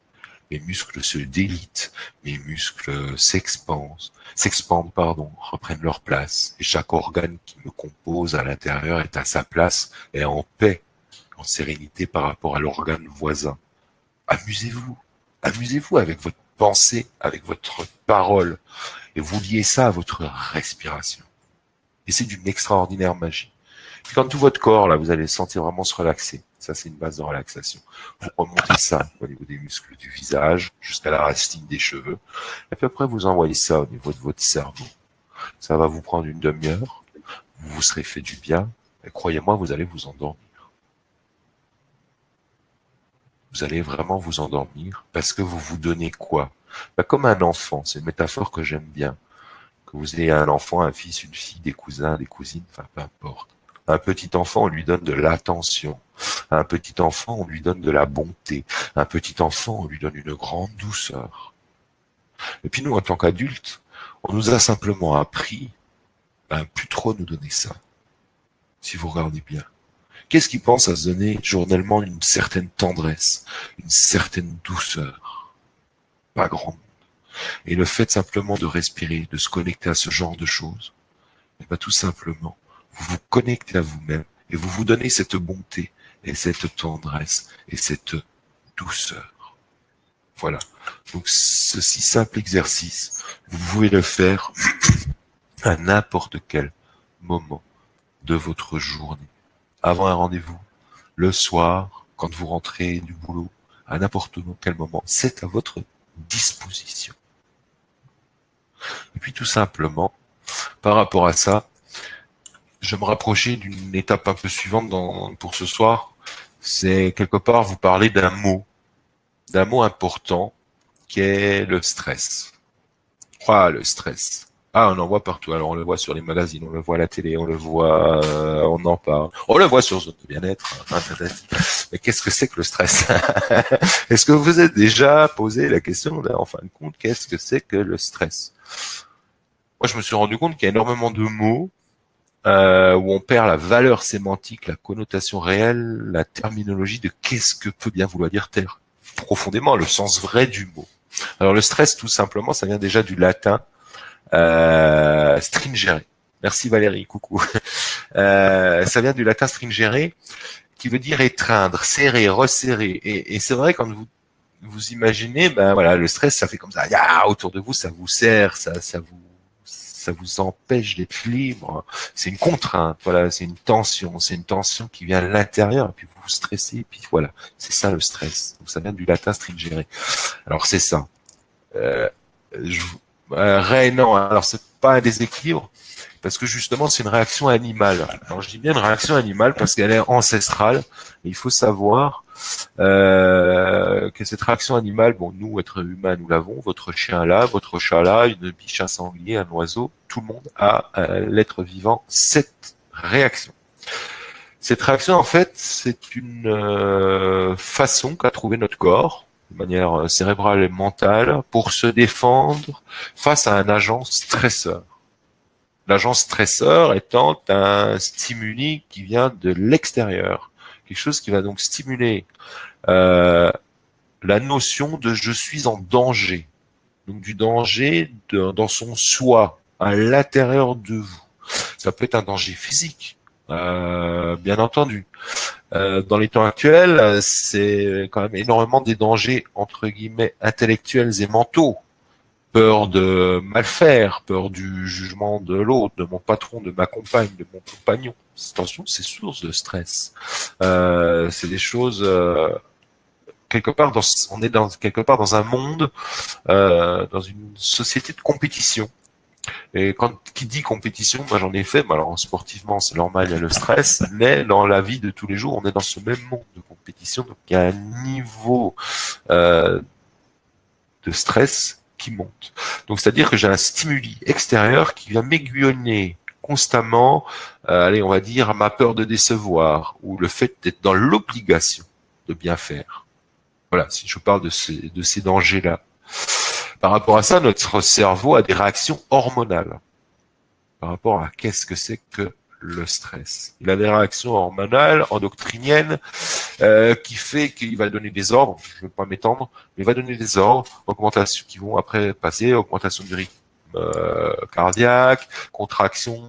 Mes muscles se délitent, mes muscles s'expandent, reprennent leur place, et chaque organe qui me compose à l'intérieur est à sa place, et en paix, en sérénité par rapport à l'organe voisin. Amusez-vous, amusez-vous avec votre pensée, avec votre parole, et vous liez ça à votre respiration. Et c'est d'une extraordinaire magie. Puis quand tout votre corps, là, vous allez sentir vraiment se relaxer. Ça, c'est une base de relaxation. Vous remontez ça au niveau des muscles du visage, jusqu'à la racine des cheveux. Et puis après, vous envoyez ça au niveau de votre cerveau. Ça va vous prendre une demi-heure. Vous vous serez fait du bien. Et croyez-moi, vous allez vous endormir. Vous allez vraiment vous endormir parce que vous vous donnez quoi? Comme un enfant. C'est une métaphore que j'aime bien. Que vous ayez un enfant, un fils, une fille, des cousins, des cousines, enfin, peu importe. Un petit enfant, on lui donne de l'attention. Un petit enfant, on lui donne de la bonté. Un petit enfant, on lui donne une grande douceur. Et puis nous, en tant qu'adultes, on nous a simplement appris à plus trop nous donner ça. Si vous regardez bien. Qu'est-ce qui pense à se donner journellement une certaine tendresse, une certaine douceur? Pas grand. Et le fait simplement de respirer, de se connecter à ce genre de choses, et bien tout simplement, vous vous connectez à vous-même et vous vous donnez cette bonté et cette tendresse et cette douceur. Voilà. Donc ce si simple exercice, vous pouvez le faire à n'importe quel moment de votre journée. Avant un rendez-vous, le soir, quand vous rentrez du boulot, à n'importe quel moment, c'est à votre disposition. Et puis tout simplement, par rapport à ça, je me rapprochais d'une étape un peu suivante pour ce soir. C'est quelque part vous parler d'un mot important qui est le stress. Ah, le stress. Ah, on en voit partout. Alors, on le voit sur les magazines, on le voit à la télé, on le voit, on en parle. On le voit sur Zone de bien-être. Mais qu'est-ce que c'est que le stress? Est-ce que vous vous êtes déjà posé la question, en fin de compte, qu'est-ce que c'est que le stress? Moi, je me suis rendu compte qu'il y a énormément de mots où on perd la valeur sémantique, la connotation réelle, la terminologie de qu'est-ce que peut bien vouloir dire profondément, le sens vrai du mot. Alors le stress, tout simplement, ça vient déjà du latin stringere. Merci Valérie, coucou. Ça vient du latin stringere, qui veut dire étreindre, serrer, resserrer. Et c'est vrai, quand vous imaginez, ben voilà, le stress, ça fait comme ça. Autour de vous, ça vous serre, ça vous empêche d'être libre. C'est une contrainte, voilà, c'est une tension qui vient à l'intérieur, et puis vous vous stressez, et puis voilà, c'est ça le stress. Donc ça vient du latin stringere. Alors c'est ça. Non, alors c'est pas un déséquilibre, parce que justement c'est une réaction animale. Alors je dis bien une réaction animale parce qu'elle est ancestrale, et il faut savoir que cette réaction animale, bon, nous, êtres humains, nous l'avons, votre chien là, votre chat là, une biche, un sanglier, un oiseau, tout le monde a, l'être vivant, cette réaction. Cette réaction, en fait, c'est une façon qu'a trouvé notre corps, de manière cérébrale et mentale, pour se défendre face à un agent stresseur. L'agent stresseur étant un stimuli qui vient de l'extérieur, quelque chose qui va donc stimuler la notion de je suis en danger, donc du danger dans son soi, à l'intérieur de vous. Ça peut être un danger physique, bien entendu. Dans les temps actuels, c'est quand même énormément des dangers entre guillemets intellectuels et mentaux. Peur de mal faire, peur du jugement de l'autre, de mon patron, de ma compagne, de mon compagnon. Attention, c'est source de stress. C'est des choses quelque part on est quelque part dans un monde, dans une société de compétition. Et qui dit compétition, moi j'en ai fait, alors sportivement c'est normal, il y a le stress, mais dans la vie de tous les jours, on est dans ce même monde de compétition, donc il y a un niveau de stress qui monte. Donc c'est-à-dire que j'ai un stimuli extérieur qui vient m'aiguillonner constamment, allez, on va dire, ma peur de décevoir ou le fait d'être dans l'obligation de bien faire. Voilà, si je parle de ces dangers-là. Par rapport à ça, notre cerveau a des réactions hormonales par rapport à qu'est-ce que c'est que le stress. Il a des réactions hormonales, endocriniennes, qui fait qu'il va donner des ordres, je ne vais pas m'étendre, mais il va donner des ordres, augmentation qui vont après passer, augmentation du rythme cardiaque, contraction,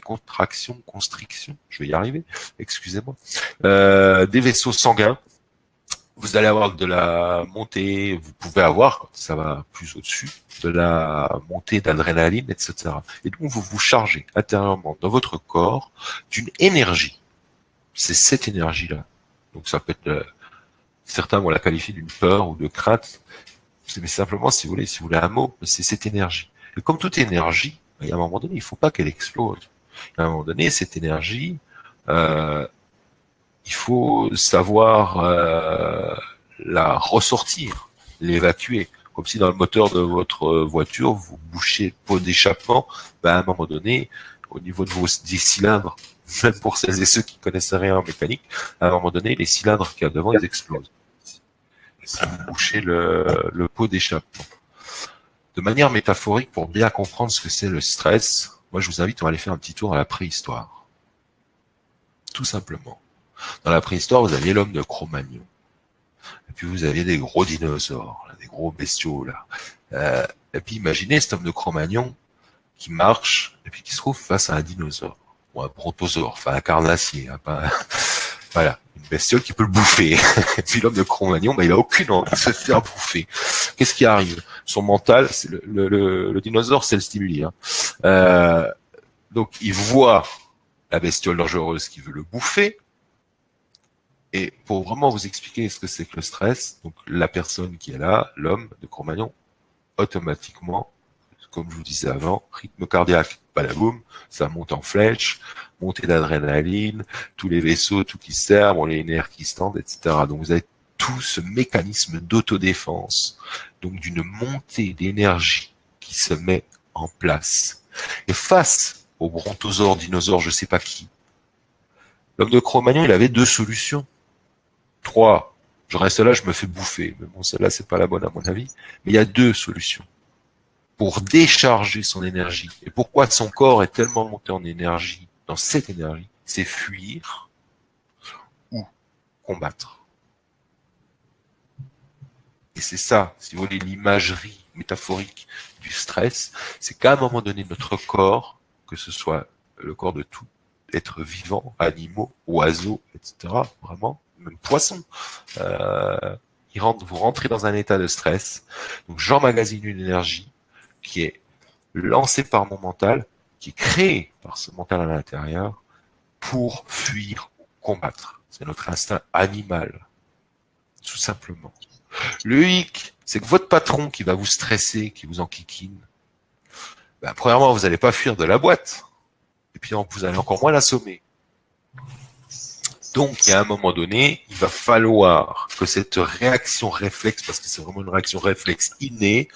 contraction, constriction, je vais y arriver, excusez-moi, des vaisseaux sanguins. Vous allez avoir de la montée, vous pouvez avoir, quand ça va plus au-dessus, de la montée d'adrénaline, etc. Et donc, vous vous chargez intérieurement dans votre corps d'une énergie. C'est cette énergie-là. Donc, ça peut être, certains vont la qualifier d'une peur ou de crainte. Mais simplement, si vous voulez un mot, c'est cette énergie. Et comme toute énergie, à un moment donné, il ne faut pas qu'elle explose. À un moment donné, cette énergie, il faut savoir la ressortir, l'évacuer. Comme si dans le moteur de votre voiture, vous bouchez le pot d'échappement, à un moment donné, au niveau de des cylindres, même pour celles et ceux qui connaissent rien en mécanique, à un moment donné, les cylindres qu'il y a devant, ils explosent. Si vous bouchez le pot d'échappement. De manière métaphorique, pour bien comprendre ce que c'est le stress, moi je vous invite à aller faire un petit tour à la préhistoire. Tout simplement. Dans la préhistoire, vous aviez l'homme de Cro-Magnon. Et puis vous aviez des gros dinosaures, là, des gros bestiaux là. Et puis imaginez cet homme de Cro-Magnon qui marche et puis qui se trouve face à un dinosaure ou un brontosaure, enfin un carnassier, hein, pas voilà, une bestiole qui peut le bouffer. Et puis l'homme de Cro-Magnon, il a aucune envie de se faire bouffer. Qu'est-ce qui arrive? Son mental, c'est le dinosaure, c'est le stimuli. Hein. Donc il voit la bestiole dangereuse qui veut le bouffer. Et pour vraiment vous expliquer ce que c'est que le stress, donc la personne qui est là, l'homme de Cro-Magnon, automatiquement, comme je vous disais avant, rythme cardiaque, balaboum, ça monte en flèche, montée d'adrénaline, tous les vaisseaux, tout qui se serre, les nerfs qui se tendent, etc. Donc vous avez tout ce mécanisme d'autodéfense, donc d'une montée d'énergie qui se met en place. Et face au brontosaure, dinosaure, je sais pas qui, l'homme de Cro-Magnon, il avait deux solutions. 3, je reste là, je me fais bouffer. Mais bon, celle-là, c'est pas la bonne à mon avis. Mais il y a deux solutions pour décharger son énergie. Et pourquoi son corps est tellement monté en énergie, dans cette énergie, c'est fuir ou combattre. Et c'est ça, si vous voulez, l'imagerie métaphorique du stress, c'est qu'à un moment donné, notre corps, que ce soit le corps de tout être vivant, animaux, oiseaux, etc., vraiment, même poissons, vous rentrez dans un état de stress. Donc j'emmagasine une énergie qui est lancée par mon mental, qui est créée par ce mental à l'intérieur pour fuir ou combattre. C'est notre instinct animal, tout simplement. Le hic, c'est que votre patron qui va vous stresser, qui vous enquiquine, premièrement, vous n'allez pas fuir de la boîte, et puis vous allez encore moins l'assommer. Donc, il y a un moment donné, il va falloir que cette réaction réflexe, parce que c'est vraiment une réaction réflexe innée,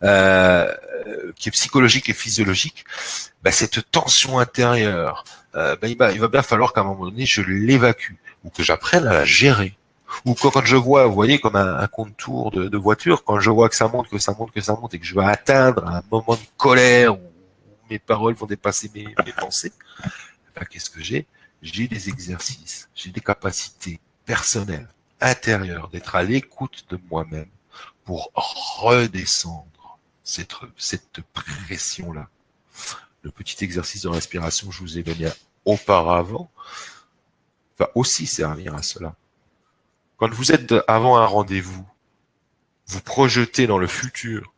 qui est psychologique et physiologique, cette tension intérieure, il va bien falloir qu'à un moment donné, je l'évacue, ou que j'apprenne à la gérer. Ou quand je vois, vous voyez, comme un contour de voiture, quand je vois que ça monte, que ça monte, que ça monte, et que je vais atteindre un moment de colère où mes paroles vont dépasser mes pensées, qu'est-ce que j'ai? J'ai des exercices, j'ai des capacités personnelles, intérieures, d'être à l'écoute de moi-même pour redescendre cette pression-là. Le petit exercice de respiration que je vous ai donné auparavant va aussi servir à cela. Quand vous êtes avant un rendez-vous, vous projetez dans le futur,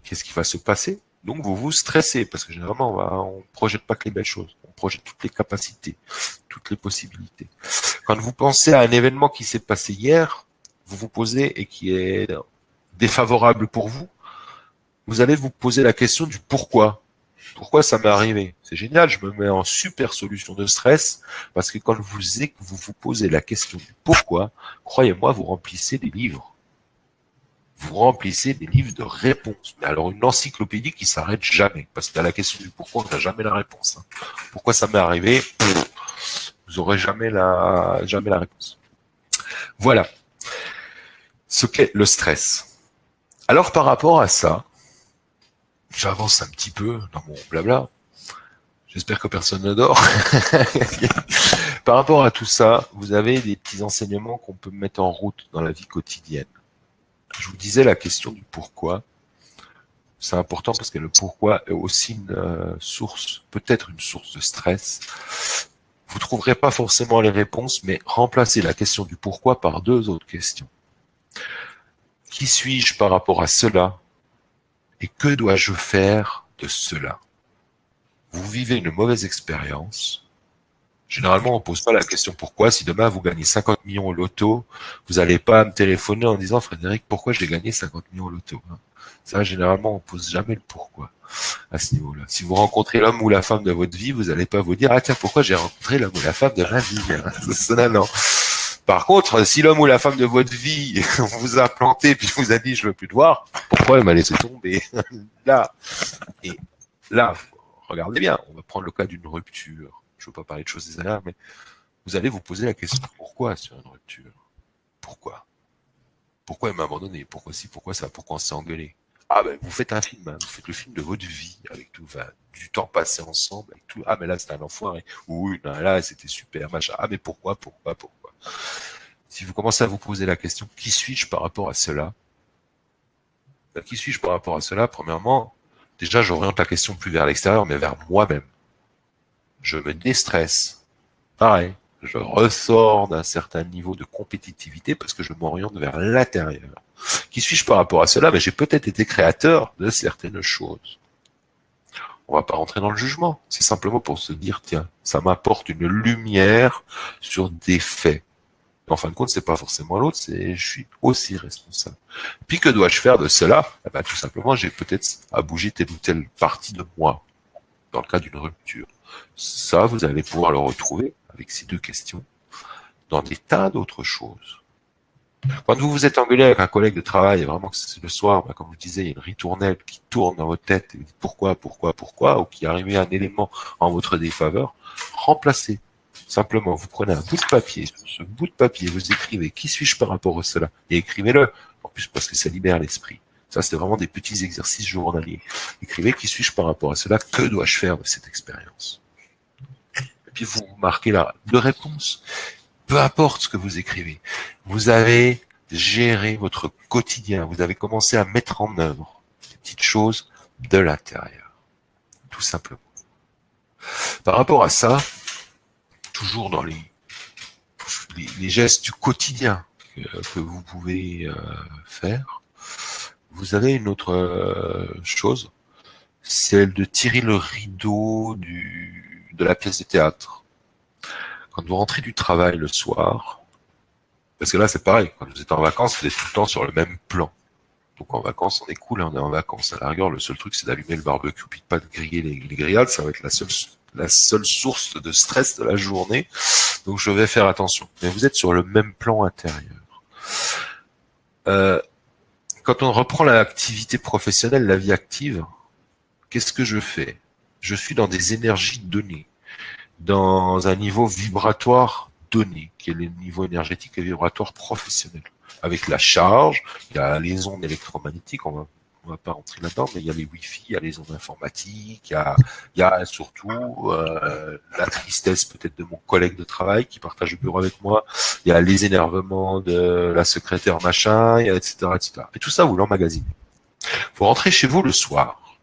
qu'est-ce qui va se passer? Donc vous vous stressez, parce que généralement on projette pas que les belles choses, on projette toutes les capacités, toutes les possibilités. Quand vous pensez à un événement qui s'est passé hier, vous vous posez et qui est défavorable pour vous, vous allez vous poser la question du pourquoi. Pourquoi ça m'est arrivé? C'est génial, je me mets en super solution de stress, parce que quand vous vous posez la question du pourquoi, croyez-moi, vous remplissez des livres. vous remplissez des livres de réponses. Mais alors une encyclopédie qui s'arrête jamais, parce qu'à la question du pourquoi, on n'a jamais la réponse. Pourquoi ça m'est arrivé, vous aurez jamais la réponse. Voilà ce qu'est le stress. Alors par rapport à ça, j'avance un petit peu dans mon blabla. J'espère que personne ne dort. Par rapport à tout ça, vous avez des petits enseignements qu'on peut mettre en route dans la vie quotidienne. Je vous disais la question du pourquoi. C'est important parce que le pourquoi est aussi une source, peut-être une source de stress. Vous trouverez pas forcément les réponses, mais remplacez la question du pourquoi par 2 autres questions. Qui suis-je par rapport à cela? Et que dois-je faire de cela? Vous vivez une mauvaise expérience. Généralement, on pose pas la question pourquoi. Si demain vous gagnez 50 millions au loto, vous n'allez pas me téléphoner en disant Frédéric, pourquoi j'ai gagné 50 millions au loto? Ça, généralement, on pose jamais le pourquoi à ce niveau-là. Si vous rencontrez l'homme ou la femme de votre vie, vous n'allez pas vous dire ah tiens, pourquoi j'ai rencontré l'homme ou la femme de ma vie? Non. Par contre, si l'homme ou la femme de votre vie vous a planté puis vous a dit je veux plus te voir, pourquoi elle m'a laissé tomber? Là, et là, regardez bien, on va prendre le cas d'une rupture. Je ne veux pas parler de choses désagréables, mais vous allez vous poser la question pourquoi sur une rupture? Pourquoi? Pourquoi elle m'a abandonné? Pourquoi ci, pourquoi ça? Pourquoi on s'est engueulé? Ah ben vous faites un film, hein, vous faites le film de votre vie avec tout, du temps passé ensemble, avec tout. Ah mais là c'était un enfoiré. Oui, non, là c'était super, machin. Ah mais pourquoi? Si vous commencez à vous poser la question, qui suis-je par rapport à cela? Ben, qui suis-je par rapport à cela? Premièrement, déjà j'oriente la question plus vers l'extérieur, mais vers moi-même. Je me déstresse. Pareil, je ressors d'un certain niveau de compétitivité parce que je m'oriente vers l'intérieur. Qui suis-je par rapport à cela? Mais j'ai peut-être été créateur de certaines choses. On va pas rentrer dans le jugement. C'est simplement pour se dire, tiens, ça m'apporte une lumière sur des faits. En fin de compte, c'est pas forcément l'autre, c'est je suis aussi responsable. Puis que dois-je faire de cela? Eh ben, tout simplement, j'ai peut-être à bouger telle ou telle partie de moi dans le cas d'une rupture. Ça, vous allez pouvoir le retrouver avec ces 2 questions dans des tas d'autres choses. Quand vous vous êtes engueulé avec un collègue de travail, et vraiment que c'est le soir, comme je vous disais, il y a une ritournelle qui tourne dans votre tête, et vous dites pourquoi, ou qu'il est arrivé un élément en votre défaveur, remplacez. Simplement, vous prenez un bout de papier, sur ce bout de papier, vous écrivez qui suis-je par rapport à cela, et écrivez-le, en plus parce que ça libère l'esprit. Ça, c'est vraiment des petits exercices journaliers. Écrivez qui suis-je par rapport à cela, que dois-je faire de cette expérience? Et puis vous marquez là 2 réponses. Peu importe ce que vous écrivez, vous avez géré votre quotidien, vous avez commencé à mettre en œuvre des petites choses de l'intérieur, tout simplement. Par rapport à ça, toujours dans les gestes du quotidien que vous pouvez faire, vous avez une autre chose, celle de tirer le rideau de la pièce de théâtre. Quand vous rentrez du travail le soir, parce que là c'est pareil, quand vous êtes en vacances, vous êtes tout le temps sur le même plan. Donc en vacances, on est cool, on est en vacances. À la rigueur, le seul truc c'est d'allumer le barbecue puis de pas de griller les grillades, ça va être la seule source de stress de la journée. Donc je vais faire attention. Mais vous êtes sur le même plan intérieur. Quand on reprend l'activité professionnelle, la vie active, qu'est-ce que je fais? Je suis dans des énergies données, dans un niveau vibratoire donné, qui est le niveau énergétique et vibratoire professionnel. Avec la charge, il y a les ondes électromagnétiques, on va pas rentrer là-dedans, mais il y a les Wi-Fi, il y a les ondes informatiques, il y a surtout la tristesse peut-être de mon collègue de travail qui partage le bureau avec moi, il y a les énervements de la secrétaire machin, etc., etc. Et tout ça, vous l'emmagasinez. Vous rentrez chez vous le soir.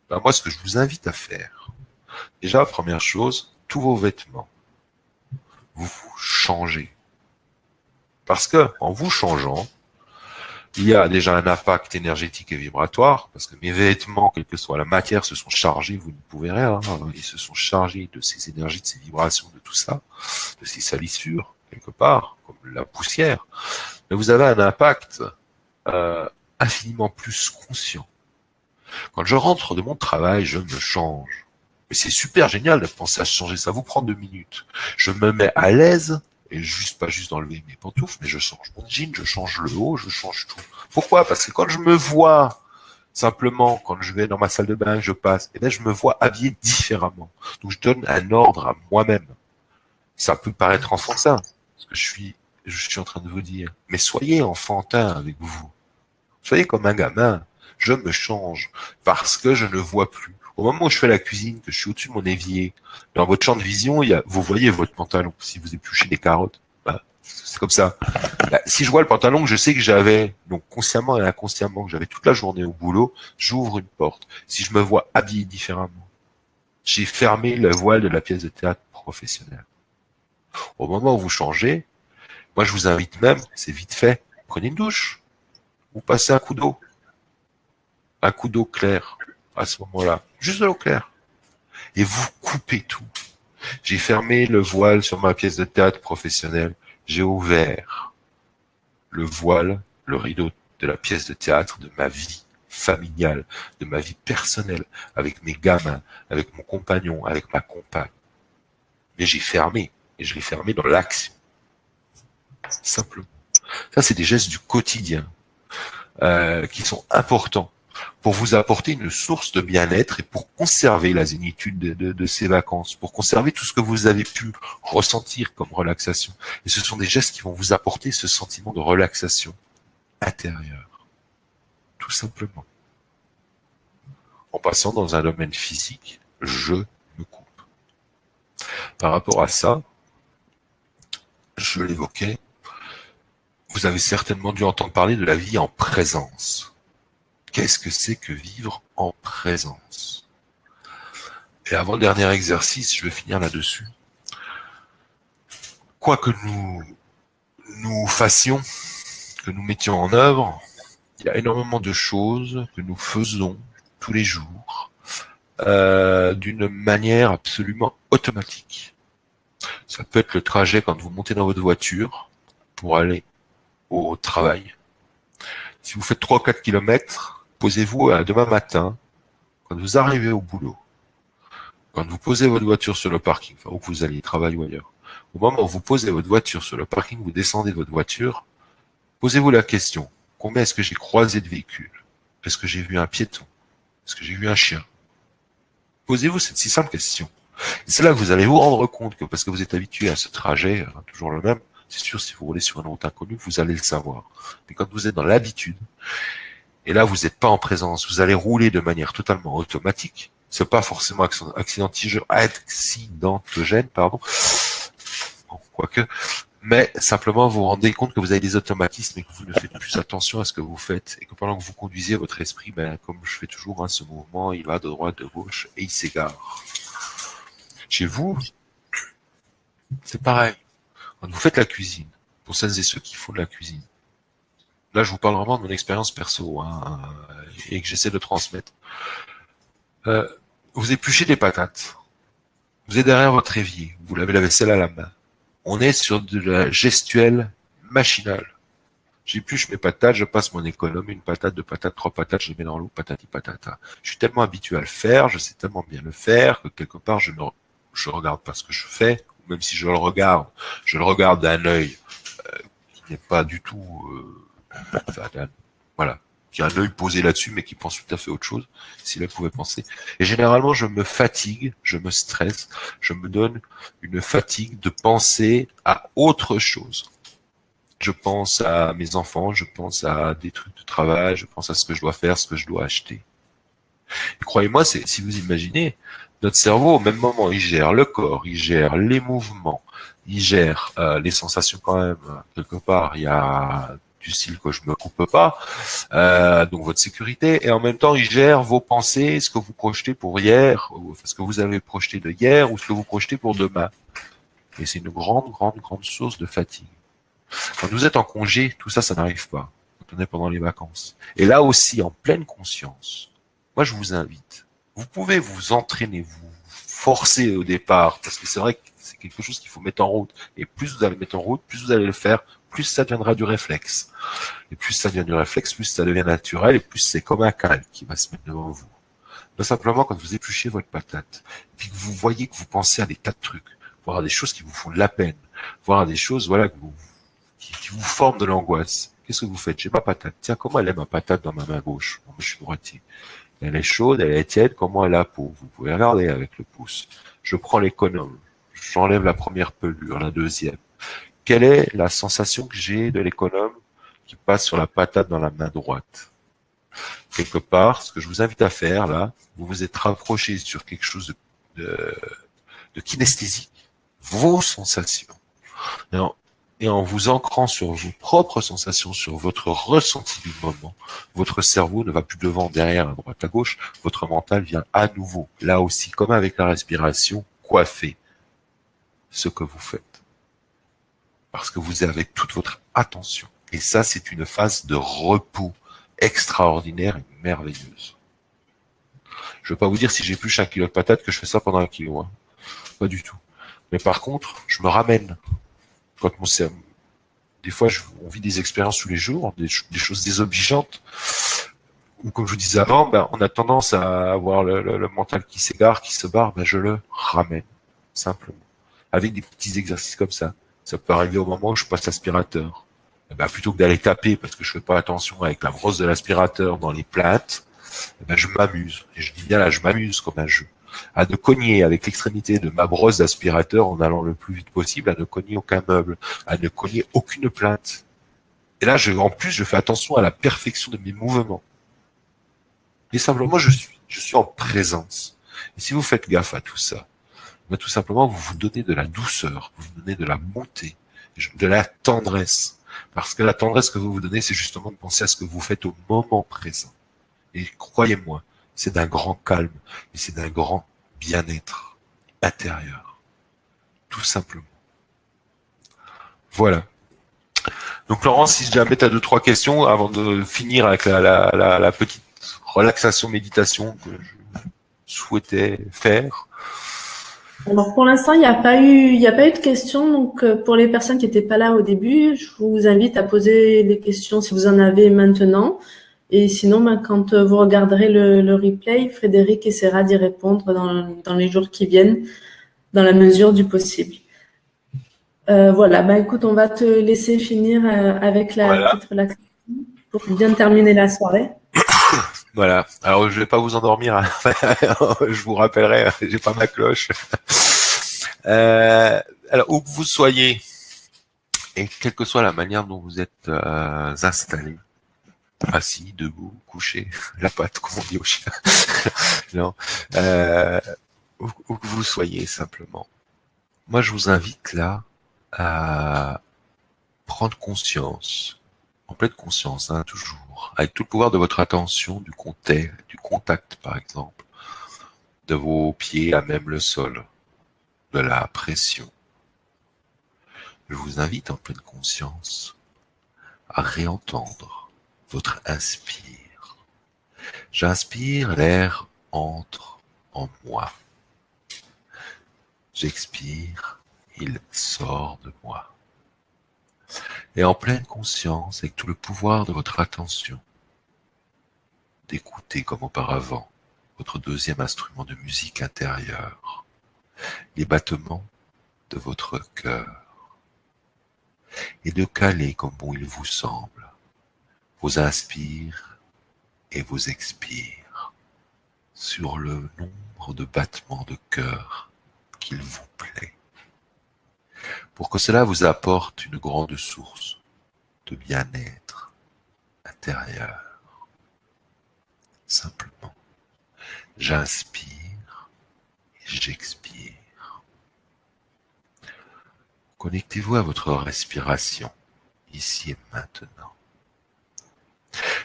Ben, moi, ce que je vous invite à faire, déjà, première chose, tous vos vêtements, vous vous changez. Parce que, en vous changeant, il y a déjà un impact énergétique et vibratoire, parce que mes vêtements, quelle que soit la matière, se sont chargés, vous ne pouvez rien, ils se sont chargés de ces énergies, de ces vibrations, de tout ça, de ces salissures, quelque part, comme la poussière. Mais vous avez un impact infiniment plus conscient. Quand je rentre de mon travail, je me change. Mais c'est super génial de penser à changer, ça vous prend 2 minutes. Je me mets à l'aise Et pas juste d'enlever mes pantoufles, mais je change mon jean, je change le haut, je change tout. Pourquoi? Parce que quand je me vois, simplement, quand je vais dans ma salle de bain, je passe, et bien je me vois habillé différemment. Donc je donne un ordre à moi-même. Ça peut paraître enfantin, ce que je suis en train de vous dire. Mais soyez enfantin avec vous. Soyez comme un gamin. Je me change parce que je ne vois plus. Au moment où je fais la cuisine, que je suis au-dessus de mon évier, dans votre champ de vision, vous voyez votre pantalon. Si vous épluchez des carottes, bah, c'est comme ça. Bah, si je vois le pantalon que je sais que j'avais, donc consciemment et inconsciemment, que j'avais toute la journée au boulot, j'ouvre une porte. Si je me vois habillé différemment, j'ai fermé le voile de la pièce de théâtre professionnelle. Au moment où vous changez, moi je vous invite même, c'est vite fait, prenez une douche, ou passez un coup d'eau claire à ce moment-là, juste de l'eau claire, et vous coupez tout. J'ai fermé le voile sur ma pièce de théâtre professionnelle, j'ai ouvert le voile, le rideau de la pièce de théâtre de ma vie familiale, de ma vie personnelle, avec mes gamins, avec mon compagnon, avec ma compagne. Mais j'ai fermé, et je l'ai fermé dans l'action, simplement. Ça, c'est des gestes du quotidien qui sont importants pour vous apporter une source de bien-être et pour conserver la zénitude de ces vacances, pour conserver tout ce que vous avez pu ressentir comme relaxation. Et ce sont des gestes qui vont vous apporter ce sentiment de relaxation intérieure, tout simplement. En passant dans un domaine physique, je me coupe. Par rapport à ça, je l'évoquais, vous avez certainement dû entendre parler de la vie en présence. Qu'est-ce que c'est que vivre en présence? Et avant le dernier exercice, je vais finir là-dessus. Quoi que nous fassions, que nous mettions en œuvre, il y a énormément de choses que nous faisons tous les jours d'une manière absolument automatique. Ça peut être le trajet quand vous montez dans votre voiture pour aller au travail. Si vous faites 3 ou 4 kilomètres, posez-vous demain matin, quand vous arrivez au boulot, quand vous posez votre voiture sur le parking, enfin où que vous alliez, travailler ou ailleurs, au moment où vous posez votre voiture sur le parking, vous descendez de votre voiture, posez-vous la question, combien est-ce que j'ai croisé de véhicules? Est-ce que j'ai vu un piéton? Est-ce que j'ai vu un chien? Posez-vous cette si simple question. Et c'est là que vous allez vous rendre compte que parce que vous êtes habitué à ce trajet, toujours le même, c'est sûr, si vous roulez sur une route inconnue, vous allez le savoir. Mais quand vous êtes dans l'habitude, et là vous n'êtes pas en présence, vous allez rouler de manière totalement automatique, c'est pas forcément accidentogène, pardon, bon, quoique, mais simplement vous vous rendez compte que vous avez des automatismes et que vous ne faites plus attention à ce que vous faites et que pendant que vous conduisez votre esprit, comme je fais toujours, ce mouvement, il va de droite, de gauche et il s'égare. Chez vous, c'est pareil. Quand vous faites la cuisine, pour celles et ceux qui font de la cuisine, là je vous parle vraiment de mon expérience perso et que j'essaie de transmettre. Vous épluchez des patates, vous êtes derrière votre évier, vous lavez la vaisselle à la main. On est sur de la gestuelle machinale. J'épluche mes patates, je passe mon économe, une patate, deux patates, trois patates, je les mets dans l'eau, patati patata. Je suis tellement habitué à le faire, je sais tellement bien le faire que quelque part je regarde pas ce que je fais, ou même si je le regarde d'un œil qui n'est pas du tout, voilà, qui a un œil posé là-dessus, mais qui pense tout à fait autre chose, s'il pouvait penser. Et généralement, je me fatigue, je me stresse, je me donne une fatigue de penser à autre chose. Je pense à mes enfants, je pense à des trucs de travail, je pense à ce que je dois faire, ce que je dois acheter. Et croyez-moi, si vous imaginez, notre cerveau, au même moment, il gère le corps, il gère les mouvements, il gère les sensations quand même. Quelque part, il y a du style que je me coupe pas, donc votre sécurité, et en même temps, il gère vos pensées, ce que vous projetez pour hier, ou ce que vous avez projeté de hier, ou ce que vous projetez pour demain. Et c'est une grande, grande, grande source de fatigue. Quand vous êtes en congé, tout ça, ça n'arrive pas. Quand on est pendant les vacances. Et là aussi, en pleine conscience, moi, je vous invite. Vous pouvez vous entraîner, vous forcer au départ, parce que c'est vrai que c'est quelque chose qu'il faut mettre en route. Et plus vous allez le mettre en route, plus vous allez le faire, plus ça deviendra du réflexe. Et plus ça devient du réflexe, plus ça devient naturel, et plus c'est comme un calme qui va se mettre devant vous. Tout simplement, quand vous épluchez votre patate, puis que vous voyez que vous pensez à des tas de trucs, voire à des choses qui vous font de la peine, voir des choses, voilà, qui vous forment de l'angoisse. Qu'est-ce que vous faites? J'ai ma patate. Tiens, comment elle est ma patate dans ma main gauche? Bon, moi, je suis droitier. Elle est chaude, elle est tiède, comment elle a la peau? Vous pouvez regarder avec le pouce. Je prends l'économe. J'enlève la première pelure, la deuxième. Quelle est la sensation que j'ai de l'économe qui passe sur la patate dans la main droite? Quelque part, ce que je vous invite à faire, là, vous vous êtes rapproché sur quelque chose de kinesthésique, vos sensations. Et en vous ancrant sur vos propres sensations, sur votre ressenti du moment, votre cerveau ne va plus devant, derrière, à droite, à gauche, votre mental vient à nouveau, là aussi, comme avec la respiration, coiffer ce que vous faites. Parce que vous avez toute votre attention. Et ça, c'est une phase de repos extraordinaire et merveilleuse. Je ne veux pas vous dire si j'épluche 1 kilo de patates que je fais ça pendant 1 kilo. Hein. Pas du tout. Mais par contre, je me ramène. Quand mon cerveau, des fois, on vit des expériences tous les jours, des choses désobligeantes. Ou comme je vous disais avant, on a tendance à avoir le mental qui s'égare, qui se barre. Je le ramène, simplement. Avec des petits exercices comme ça. Ça peut arriver au moment où je passe l'aspirateur. Plutôt que d'aller taper, parce que je fais pas attention avec la brosse de l'aspirateur dans les plaintes, je m'amuse. Et je dis bien là, je m'amuse comme un jeu. À ne cogner avec l'extrémité de ma brosse d'aspirateur en allant le plus vite possible, à ne cogner aucun meuble, à ne cogner aucune plainte. Et là, en plus, je fais attention à la perfection de mes mouvements. Et simplement, je suis en présence. Et si vous faites gaffe à tout ça, tout simplement, vous vous donnez de la douceur, vous vous donnez de la bonté, de la tendresse. Parce que la tendresse que vous vous donnez, c'est justement de penser à ce que vous faites au moment présent. Et croyez-moi, c'est d'un grand calme, et c'est d'un grand bien-être intérieur. Tout simplement. Voilà. Donc Laurence, si jamais tu as 2-3 questions, avant de finir avec la petite relaxation méditation que je souhaitais faire. Alors pour l'instant, il n'y a pas eu de questions. Donc pour les personnes qui n'étaient pas là au début, je vous invite à poser les questions si vous en avez maintenant. Et sinon, quand vous regarderez le replay, Frédéric essaiera d'y répondre dans les jours qui viennent, dans la mesure du possible. Voilà, écoute, on va te laisser finir avec la petite relaxation pour bien terminer la soirée. Voilà. Alors, je vais pas vous endormir. Hein. Je vous rappellerai, j'ai pas ma cloche. Alors, où que vous soyez, et quelle que soit la manière dont vous êtes installé, assis, debout, couché, la patte, comme on dit au chien. Non. Où que vous soyez, simplement. Moi, je vous invite là à prendre conscience, en pleine conscience, hein, toujours, avec tout le pouvoir de votre attention, du contact, par exemple, de vos pieds à même le sol, de la pression. Je vous invite en pleine conscience à réentendre votre inspire. J'inspire, l'air entre en moi. J'expire, il sort de moi. Et en pleine conscience, avec tout le pouvoir de votre attention, d'écouter comme auparavant votre deuxième instrument de musique intérieure, les battements de votre cœur, et de caler comme bon il vous semble vos inspires et vos expires sur le nombre de battements de cœur qu'il vous plaît, pour que cela vous apporte une grande source de bien-être intérieur. Simplement, j'inspire et j'expire. Connectez-vous à votre respiration, ici et maintenant.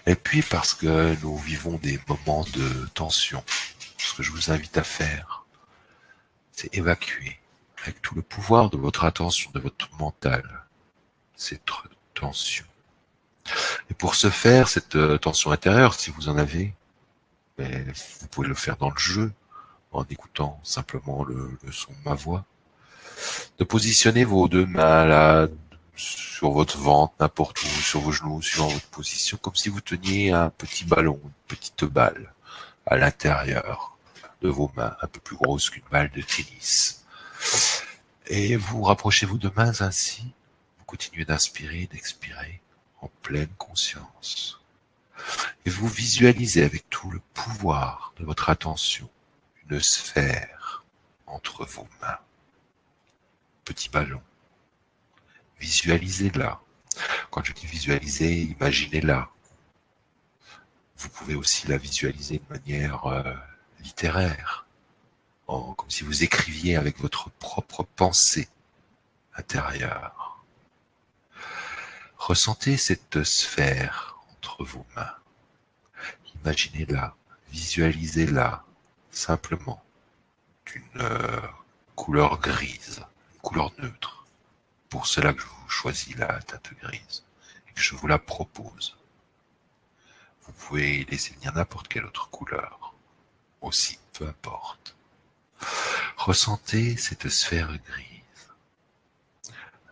Et puis, parce que nous vivons des moments de tension, ce que je vous invite à faire, c'est évacuer, avec tout le pouvoir de votre attention, de votre mental, cette tension. Et pour ce faire, cette tension intérieure, si vous en avez, vous pouvez le faire dans le jeu, en écoutant simplement le son de ma voix, de positionner vos deux mains là, sur votre ventre, n'importe où, sur vos genoux, suivant votre position, comme si vous teniez un petit ballon, une petite balle à l'intérieur de vos mains, un peu plus grosse qu'une balle de tennis. Et vous rapprochez vos deux mains ainsi. Vous continuez d'inspirer et d'expirer en pleine conscience. Et vous visualisez avec tout le pouvoir de votre attention une sphère entre vos mains. Petit ballon. Visualisez-la. Quand je dis visualiser, imaginez-la. Vous pouvez aussi la visualiser de manière littéraire, comme si vous écriviez avec votre propre pensée intérieure. Ressentez cette sphère entre vos mains. Imaginez-la, visualisez-la simplement d'une couleur grise, une couleur neutre. Pour cela que je vous choisis la teinte grise et que je vous la propose. Vous pouvez laisser venir n'importe quelle autre couleur, aussi, peu importe. Ressentez cette sphère grise.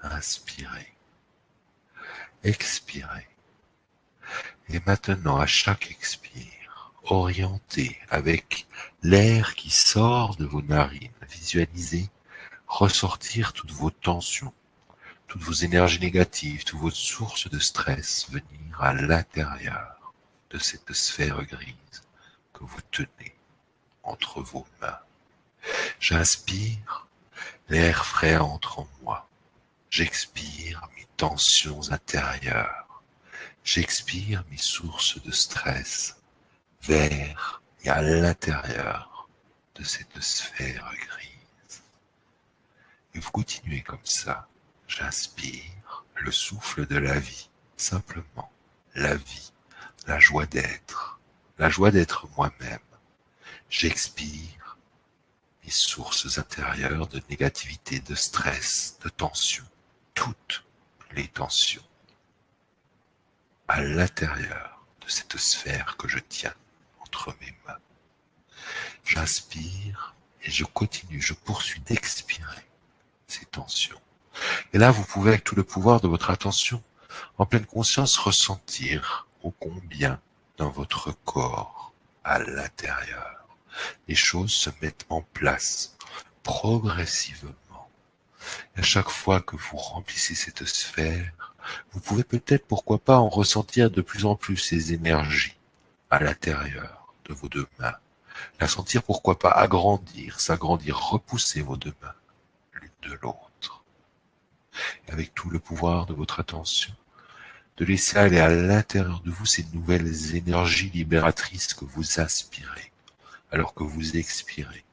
Inspirez. Expirez. Et maintenant, à chaque expire, orientez avec l'air qui sort de vos narines. Visualisez ressortir toutes vos tensions, toutes vos énergies négatives, toutes vos sources de stress venir à l'intérieur de cette sphère grise que vous tenez entre vos mains. J'inspire, l'air frais entre en moi. J'expire mes tensions intérieures. J'expire mes sources de stress vers et à l'intérieur de cette sphère grise. Et vous continuez comme ça. J'inspire le souffle de la vie, simplement la vie, la joie d'être moi-même. J'expire mes sources intérieures de négativité, de stress, de tension, toutes les tensions à l'intérieur de cette sphère que je tiens entre mes mains. J'inspire et je continue, je poursuis d'expirer ces tensions. Et là, vous pouvez, avec tout le pouvoir de votre attention, en pleine conscience, ressentir ô combien dans votre corps, à l'intérieur, les choses se mettent en place progressivement. Et à chaque fois que vous remplissez cette sphère, vous pouvez peut-être, pourquoi pas, en ressentir de plus en plus ces énergies à l'intérieur de vos deux mains. La sentir, pourquoi pas, agrandir, s'agrandir, repousser vos deux mains l'une de l'autre. Et avec tout le pouvoir de votre attention, de laisser aller à l'intérieur de vous ces nouvelles énergies libératrices que vous inspirez, alors que vous expirez.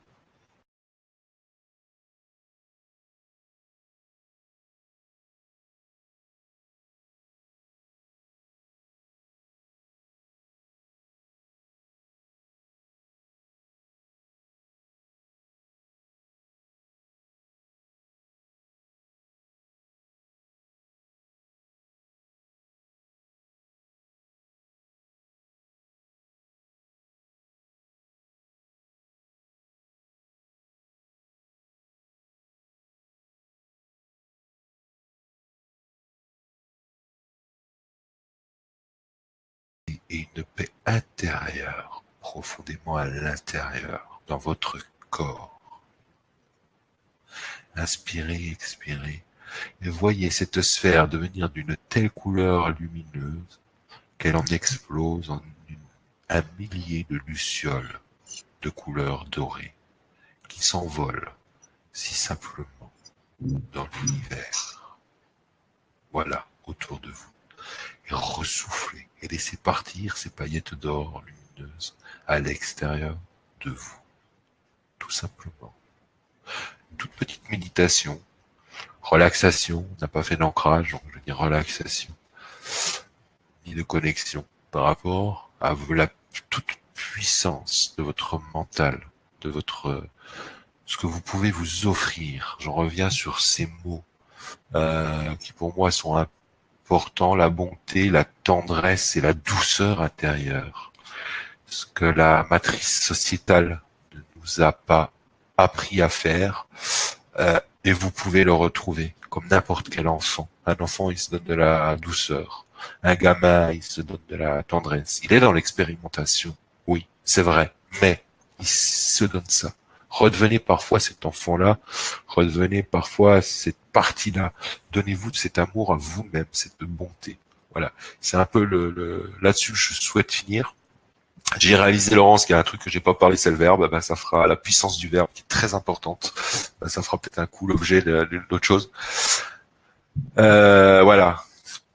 Et une paix intérieure, profondément à l'intérieur, dans votre corps. Inspirez, expirez, et voyez cette sphère devenir d'une telle couleur lumineuse qu'elle en explose en un millier de lucioles de couleur dorée qui s'envolent si simplement dans l'univers. Voilà, autour de vous. Et ressoufflez et laissez partir ces paillettes d'or lumineuses à l'extérieur de vous. Tout simplement. Une toute petite méditation. Relaxation. On n'a pas fait d'ancrage, donc je veux dire relaxation. Ni de connexion par rapport à la toute puissance de votre mental, de votre ce que vous pouvez vous offrir. J'en reviens sur ces mots qui pour moi sont importants, la bonté, la tendresse et la douceur intérieure. Ce que la matrice sociétale ne nous a pas appris à faire, et vous pouvez le retrouver comme n'importe quel enfant. Un enfant, il se donne de la douceur. Un gamin, il se donne de la tendresse. Il est dans l'expérimentation, oui, c'est vrai, mais il se donne ça Redevenez parfois cet enfant-là, redevenez parfois cette partie-là. Donnez-vous de cet amour à vous-même, cette bonté. Voilà, c'est un peu là-dessus que je souhaite finir. J'ai réalisé, Laurence, qu'il y a un truc que j'ai pas parlé, c'est le verbe. Ben, ça fera la puissance du verbe qui est très importante. Ben, ça fera peut-être un coup l'objet d'autre chose. Voilà.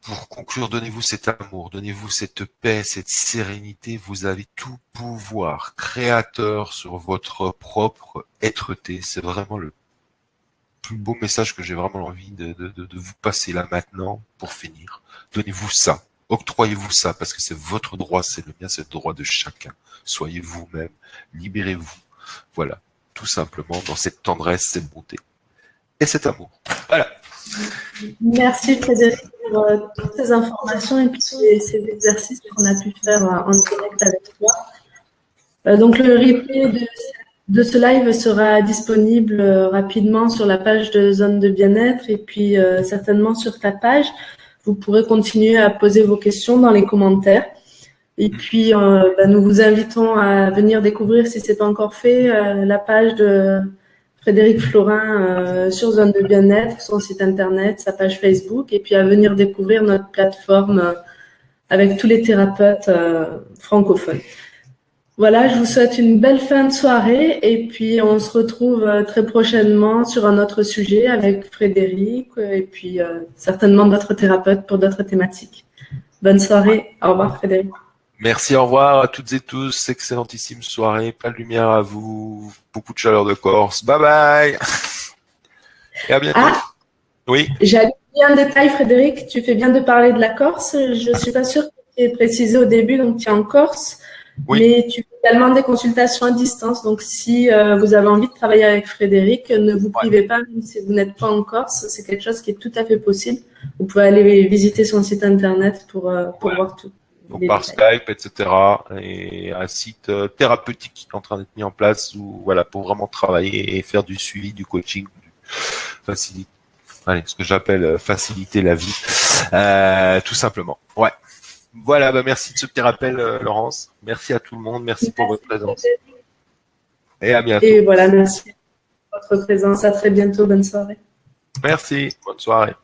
Pour conclure, donnez-vous cet amour, donnez-vous cette paix, cette sérénité. Vous avez tout pouvoir créateur sur votre propre être-té. C'est vraiment le plus beau message que j'ai vraiment envie de vous passer là maintenant pour finir. Donnez-vous ça. Octroyez-vous ça parce que c'est votre droit, c'est le mien, c'est le droit de chacun. Soyez vous-même, libérez-vous. Voilà, tout simplement dans cette tendresse, cette bonté et cet amour. Voilà. Merci Frédéric pour toutes ces informations et puis ces exercices qu'on a pu faire en direct avec toi. Donc le replay de ce live sera disponible rapidement sur la page de Zone de Bien-être et puis certainement sur ta page. Vous pourrez continuer à poser vos questions dans les commentaires. Et puis, nous vous invitons à venir découvrir, si ce n'est pas encore fait, la page de Frédéric Florin sur Zone de Bien-être, son site internet, sa page Facebook, et puis à venir découvrir notre plateforme avec tous les thérapeutes francophones. Voilà, je vous souhaite une belle fin de soirée et puis on se retrouve très prochainement sur un autre sujet avec Frédéric et puis certainement d'autres thérapeutes pour d'autres thématiques. Bonne soirée. Au revoir Frédéric. Merci, au revoir à toutes et tous. Excellentissime soirée. Plein de lumière à vous. Beaucoup de chaleur de Corse. Bye bye. Et à bientôt. Ah, oui. J'avais oublié un détail, Frédéric. Tu fais bien de parler de la Corse. Je ne suis pas sûre que tu aies précisé au début, donc tu es en Corse. Oui. Mais tu fais également des consultations à distance. Donc, si vous avez envie de travailler avec Frédéric, ne vous privez pas, même si vous n'êtes pas en Corse. C'est quelque chose qui est tout à fait possible. Vous pouvez aller visiter son site internet pour voir tout. Donc par Skype, etc. Et un site thérapeutique qui est en train d'être mis en place pour vraiment travailler et faire du suivi, du coaching, ce que j'appelle faciliter la vie, tout simplement. Ouais. Voilà, merci de ce petit rappel, Laurence. Merci à tout le monde. Merci pour votre présence. Et à bientôt. Et voilà, merci pour votre présence. À très bientôt. Bonne soirée. Merci. Bonne soirée.